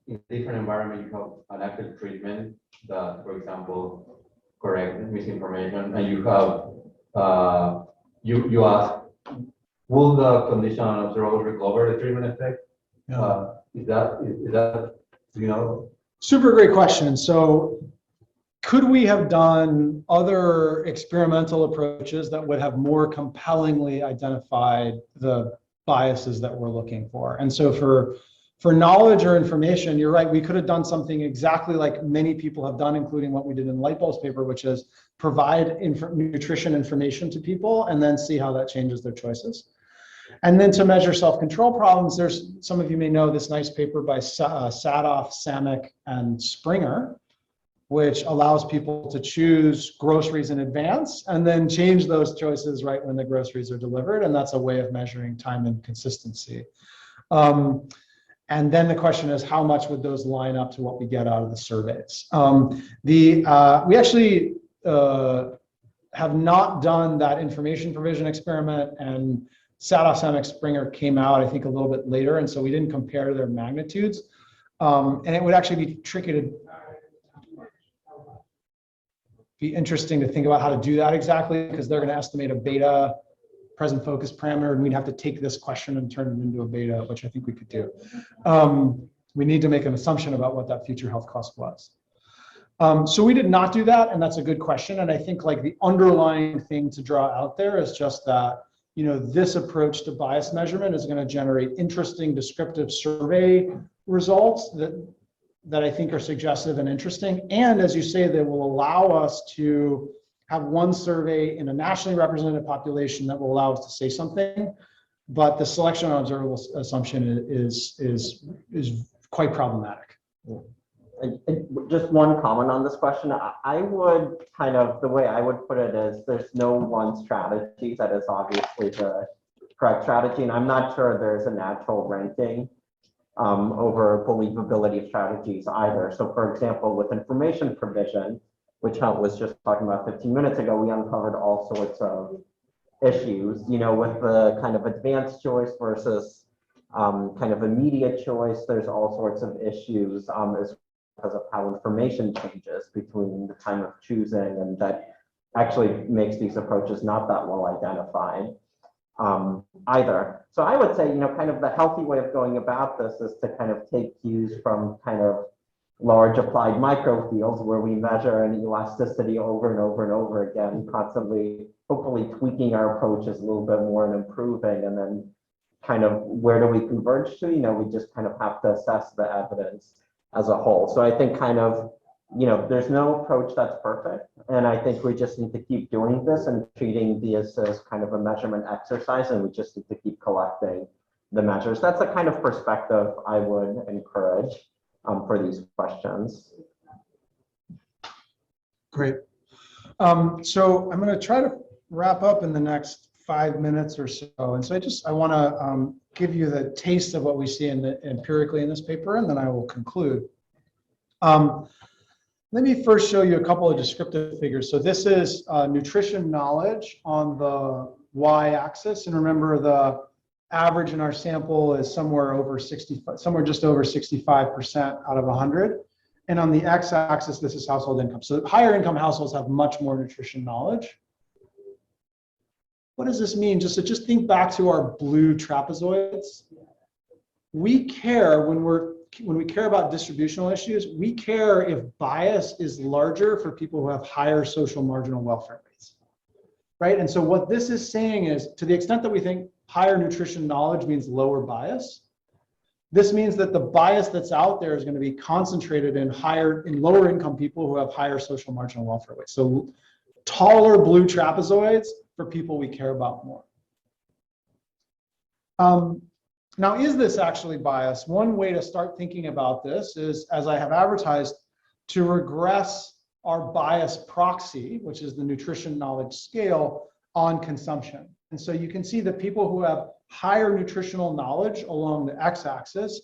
in a different environment you have an active treatment that, for example, correct misinformation, and you have you ask, will the condition observable recover the treatment effect? Is that, you know? Super great question. So could we have done other experimental approaches that would have more compellingly identified the biases that we're looking for? And so for knowledge or information, you're right, we could have done something exactly like many people have done, including what we did in the Lightbulbs paper, which is provide nutrition information to people and then see how that changes their choices. And then to measure self-control problems, there's, some of you may know this nice paper by Sadoff, Samick, and Springer, which allows people to choose groceries in advance and then change those choices right when the groceries are delivered. And that's a way of measuring time and consistency. And then the question is, how much would those line up to what we get out of the surveys? We actually have not done that information provision experiment, and Sadoff, Samick, Springer came out, I think, a little bit later, and so we didn't compare their magnitudes. And it would actually be tricky to be interesting to think about how to do that exactly, because they're going to estimate a beta present focus parameter, and we'd have to take this question and turn it into a beta, which I think we could do. We need to make an assumption about what that future health cost was. So we did not do that, and that's a good question. And I think like the underlying thing to draw out there is just that, you know, this approach to bias measurement is going to generate interesting descriptive survey results that I think are suggestive and interesting. And as you say, they will allow us to have one survey in a nationally represented population that will allow us to say something. But the selection on observable assumption is quite problematic. And just one comment on this question. I would kind of, the way I would put it is there's no one strategy that is obviously the correct strategy. And I'm not sure there's a natural ranking over believability of strategies either. So for example, with information provision, which Hunt was just talking about 15 minutes ago, we uncovered all sorts of issues, you know, with the kind of advanced choice versus kind of immediate choice. There's all sorts of issues as because of how information changes between the time of choosing, and that actually makes these approaches not that well identified either. So I would say, you know, kind of the healthy way of going about this is to kind of take cues from kind of large applied microfields where we measure an elasticity over and over and over again, constantly, hopefully tweaking our approaches a little bit more and improving, and then kind of where do we converge to? You know, we just kind of have to assess the evidence as a whole. So I think kind of, you know, there's no approach that's perfect. And I think we just need to keep doing this and treating this as kind of a measurement exercise, and we just need to keep collecting the measures. That's the kind of perspective I would encourage for these questions. Great. So I'm going to try to wrap up in the next 5 minutes or so. And so I want to give you the taste of what we see empirically in this paper, and then I will conclude. Let me first show you a couple of descriptive figures. So this is nutrition knowledge on the y-axis, and remember the average in our sample is somewhere just over 65% out of 100. And on the x-axis, this is household income. So higher income households have much more nutrition knowledge. What does this mean? Just think back to our blue trapezoids. We care when we care about distributional issues, we care if bias is larger for people who have higher social marginal welfare rates, right? And so what this is saying is, to the extent that we think higher nutrition knowledge means lower bias, this means that the bias that's out there is going to be concentrated in lower income people who have higher social marginal welfare rates. So taller blue trapezoids for people we care about more. Now, is this actually bias? One way to start thinking about this is, as I have advertised, to regress our bias proxy, which is the nutrition knowledge scale, on consumption. And so you can see that people who have higher nutritional knowledge along the x-axis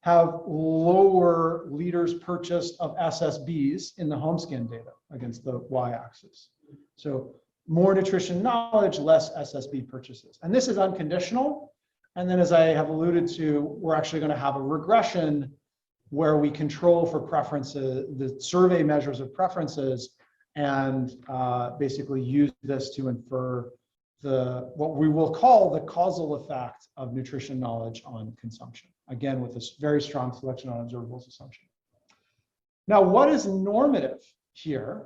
have lower liters purchased of SSBs in the home scan data against the y-axis. So more nutrition knowledge, less SSB purchases. And this is unconditional. And then, as I have alluded to, we're actually going to have a regression where we control for preferences, the survey measures of preferences, and basically use this to infer what we will call the causal effect of nutrition knowledge on consumption. Again, with this very strong selection on observables assumption. Now, what is normative here?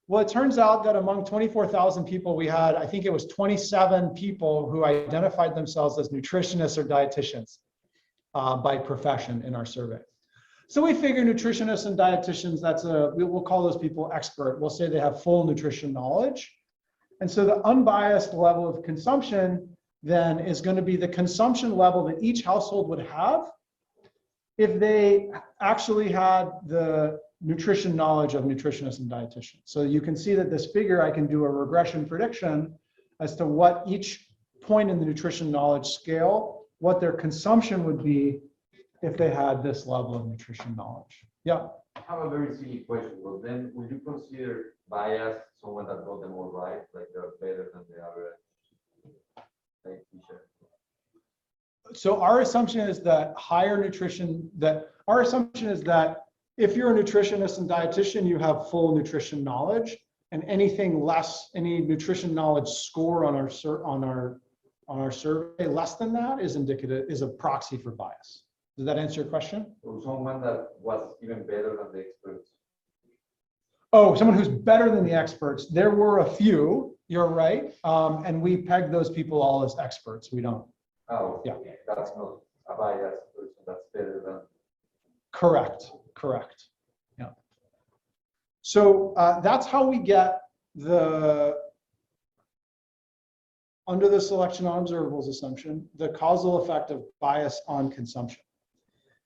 Well, it turns out that among 24,000 people, we had, I think it was 27 people who identified themselves as nutritionists or dietitians by profession in our survey. So we figure nutritionists and dietitians, we'll call those people expert. We'll say they have full nutrition knowledge. And so the unbiased level of consumption then is going to be the consumption level that each household would have if they actually had the nutrition knowledge of nutritionists and dietitians. So you can see that this figure, I can do a regression prediction as to what each point in the nutrition knowledge scale, what their consumption would be if they had this level of nutrition knowledge. Yeah. I have a very silly question. Well, then would you consider bias someone that got them all right, like they're better than the average teacher? So our assumption is that if you're a nutritionist and dietitian, you have full nutrition knowledge, and anything less, any nutrition knowledge score on our survey less than that is a proxy for bias. Does that answer your question? So someone that was even better than the experts. Oh, someone who's better than the experts. There were a few, you're right. And we pegged those people all as experts. We don't. Oh, yeah. That's not a biased person that's better than. Correct. Yeah. So that's how we get under the selection on observables assumption, the causal effect of bias on consumption.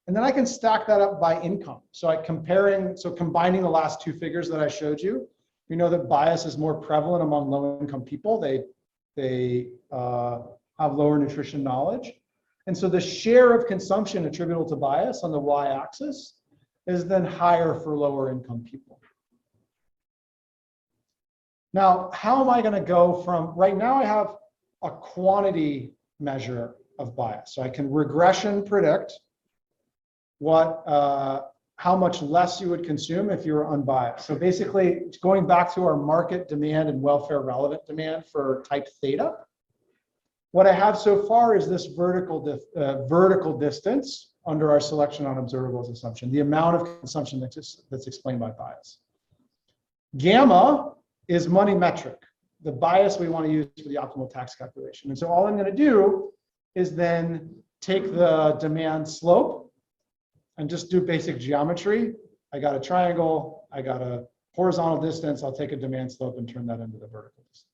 And then I can stack that up by income. So combining the last two figures that I showed you, we know that bias is more prevalent among low-income people. They have lower nutrition knowledge. And so the share of consumption attributable to bias on the y-axis is then higher for lower income people. Now, how am I going to go from, right now I have a quantity measure of bias. So I can regression predict what, how much less you would consume if you were unbiased. So basically, going back to our market demand and welfare relevant demand for type theta, what I have so far is this vertical distance under our selection on observables assumption, the amount of consumption that's explained by bias. Gamma is money metric, the bias we want to use for the optimal tax calculation. And so all I'm going to do is then take the demand slope and just do basic geometry. I got a triangle, I got a horizontal distance, I'll take a demand slope and turn that into the vertical distance.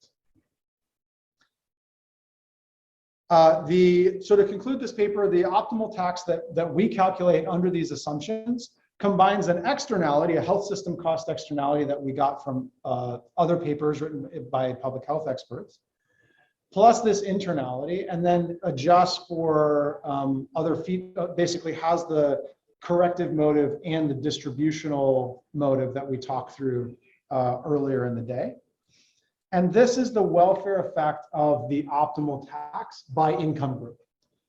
So to conclude this paper, the optimal tax that we calculate under these assumptions combines an externality, a health system cost externality that we got from other papers written by public health experts, plus this internality, and then adjusts for other basically has the corrective motive and the distributional motive that we talked through earlier in the day. And this is the welfare effect of the optimal tax by income group.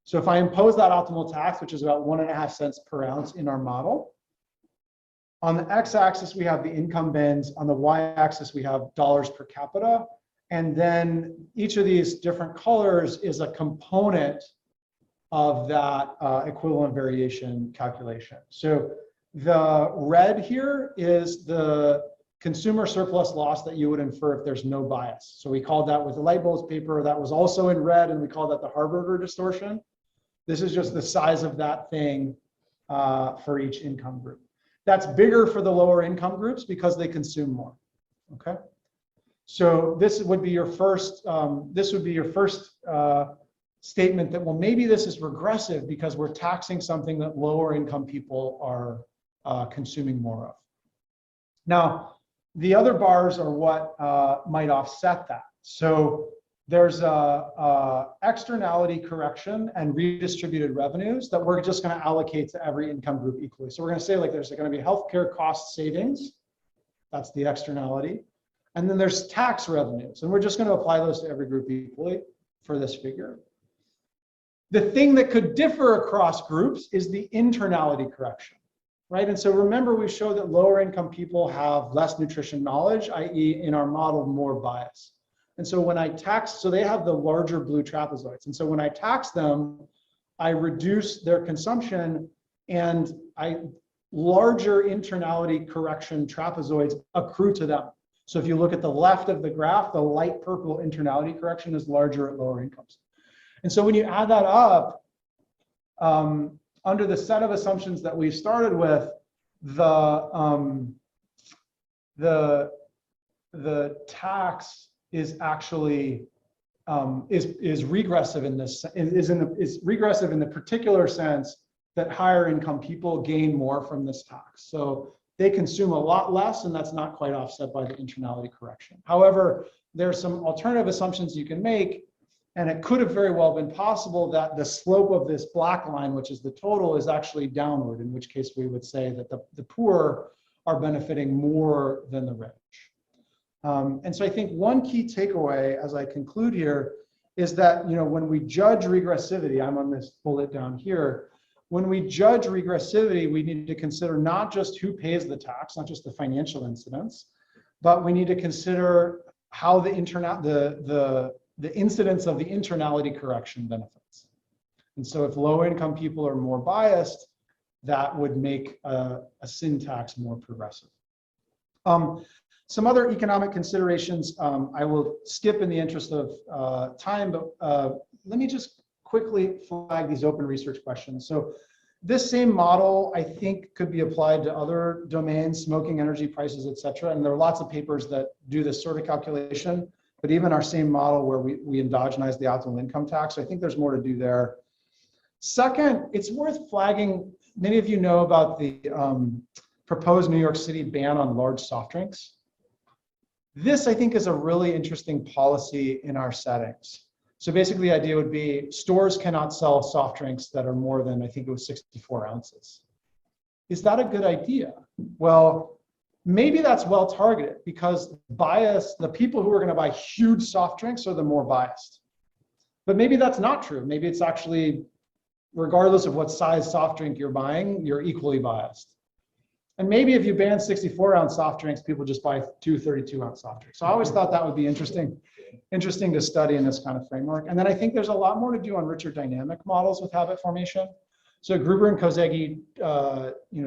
So if I impose that optimal tax, which is about 1.5 cents per ounce in our model, on the x-axis, we have the income bins. On the y-axis, we have dollars per capita. And then each of these different colors is a component of that equivalent variation calculation. So the red here is the consumer surplus loss that you would infer if there's no bias. So we called that with the light bulbs paper. That was also in red, and we call that the Harburger distortion. This is just the size of that thing for each income group. That's bigger for the lower income groups because they consume more. Okay. So this would be your first. Statement that, well, maybe this is regressive because we're taxing something that lower income people are consuming more of. Now, the other bars are what might offset that. So there's a externality correction and redistributed revenues that we're just going to allocate to every income group equally. So we're going to say, like, there's going to be healthcare cost savings. That's the externality. And then there's tax revenues. And we're just going to apply those to every group equally for this figure. The thing that could differ across groups is the internality correction, right? And so remember, we showed that lower income people have less nutrition knowledge, i.e. in our model, more bias. And so when I tax, so they have the larger blue trapezoids. And so when I tax them, I reduce their consumption, and larger internality correction trapezoids accrue to them. So if you look at the left of the graph, the light purple internality correction is larger at lower incomes. And so when you add that up, under the set of assumptions that we started with, the tax is actually is regressive in this is regressive in the particular sense that higher income people gain more from this tax. So they consume a lot less, and that's not quite offset by the internality correction. However, there's some alternative assumptions you can make. And it could have very well been possible that the slope of this black line, which is the total, is actually downward, in which case we would say that the poor are benefiting more than the rich. And so I think one key takeaway as I conclude here is that, you know, when we judge regressivity, I'm on this bullet down here, when we judge regressivity, we need to consider not just who pays the tax, not just the financial incidence, but we need to consider how the incidence of the internality correction benefits. And so if low income people are more biased, that would make a sin tax more progressive. Some other economic considerations I will skip in the interest of time, but let me just quickly flag these open research questions. So this same model, I think, could be applied to other domains, smoking, energy prices, et cetera. And there are lots of papers that do this sort of calculation. But even our same model where we endogenize the optimal income tax, I think there's more to do there. Second, it's worth flagging, many of you know about the proposed New York City ban on large soft drinks. This, I think, is a really interesting policy in our settings. So basically the idea would be stores cannot sell soft drinks that are more than, I think it was 64 ounces. Is that a good idea? Well, maybe that's well targeted because bias, the people who are going to buy huge soft drinks are the more biased. But maybe that's not true. Maybe it's actually, regardless of what size soft drink you're buying, you're equally biased. And maybe if you ban 64-ounce soft drinks, people just buy 2 32-ounce soft drinks. So I always thought that would be interesting to study in this kind of framework. And then I think there's a lot more to do on richer dynamic models with habit formation. So Gruber and Kozegi,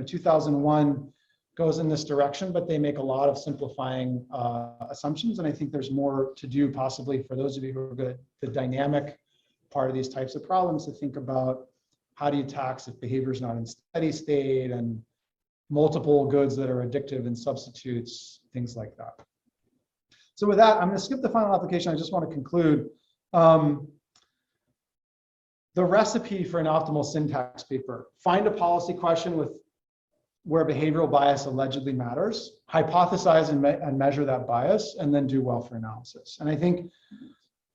2001 goes in this direction, but they make a lot of simplifying assumptions. And I think there's more to do possibly for those of you who are good at the dynamic part of these types of problems to think about how do you tax if behavior is not in steady state and multiple goods that are addictive and substitutes, things like that. So with that, I'm going to skip the final application. I just want to conclude. The recipe for an optimal syntax paper: find a policy question with where behavioral bias allegedly matters, hypothesize and measure that bias, and then do welfare analysis. And I think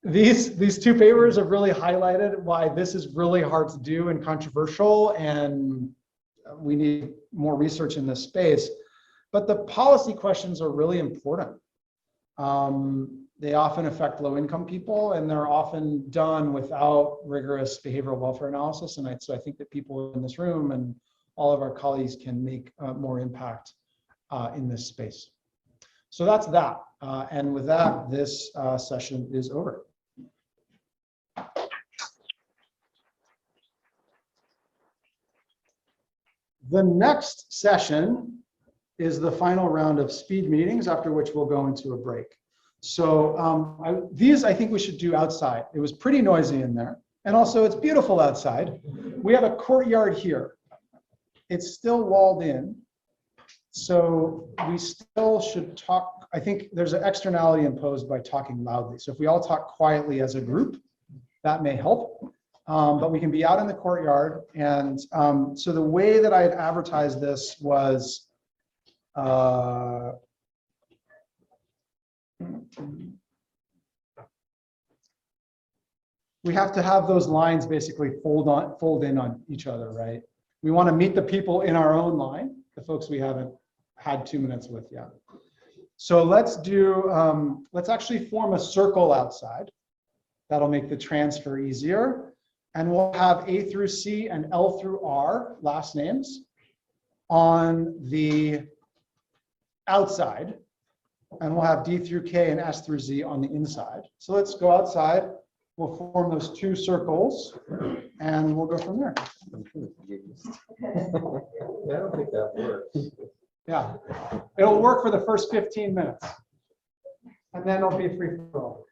these two papers have really highlighted why this is really hard to do and controversial, and we need more research in this space. But the policy questions are really important. They often affect low-income people, and they're often done without rigorous behavioral welfare analysis. And so I think that people in this room and all of our colleagues can make more impact in this space. So that's that. And with that, this session is over. The next session is the final round of speed meetings, after which we'll go into a break. So these I think we should do outside. It was pretty noisy in there. And also it's beautiful outside. We have a courtyard here. It's still walled in. So we still should talk. I think there's an externality imposed by talking loudly. So if we all talk quietly as a group, that may help. But we can be out in the courtyard. And so the way that I had advertised this was we have to have those lines basically fold in on each other, right? We want to meet the people in our own line, the folks we haven't had 2 minutes with yet. So let's actually form a circle outside. That'll make the transfer easier. And we'll have A through C and L through R, last names, on the outside. And we'll have D through K and S through Z on the inside. So let's go outside. We'll form those 2 circles, and we'll go from there. Yeah, I don't think that works. Yeah, it'll work for the first 15 minutes. And then it'll be free for all.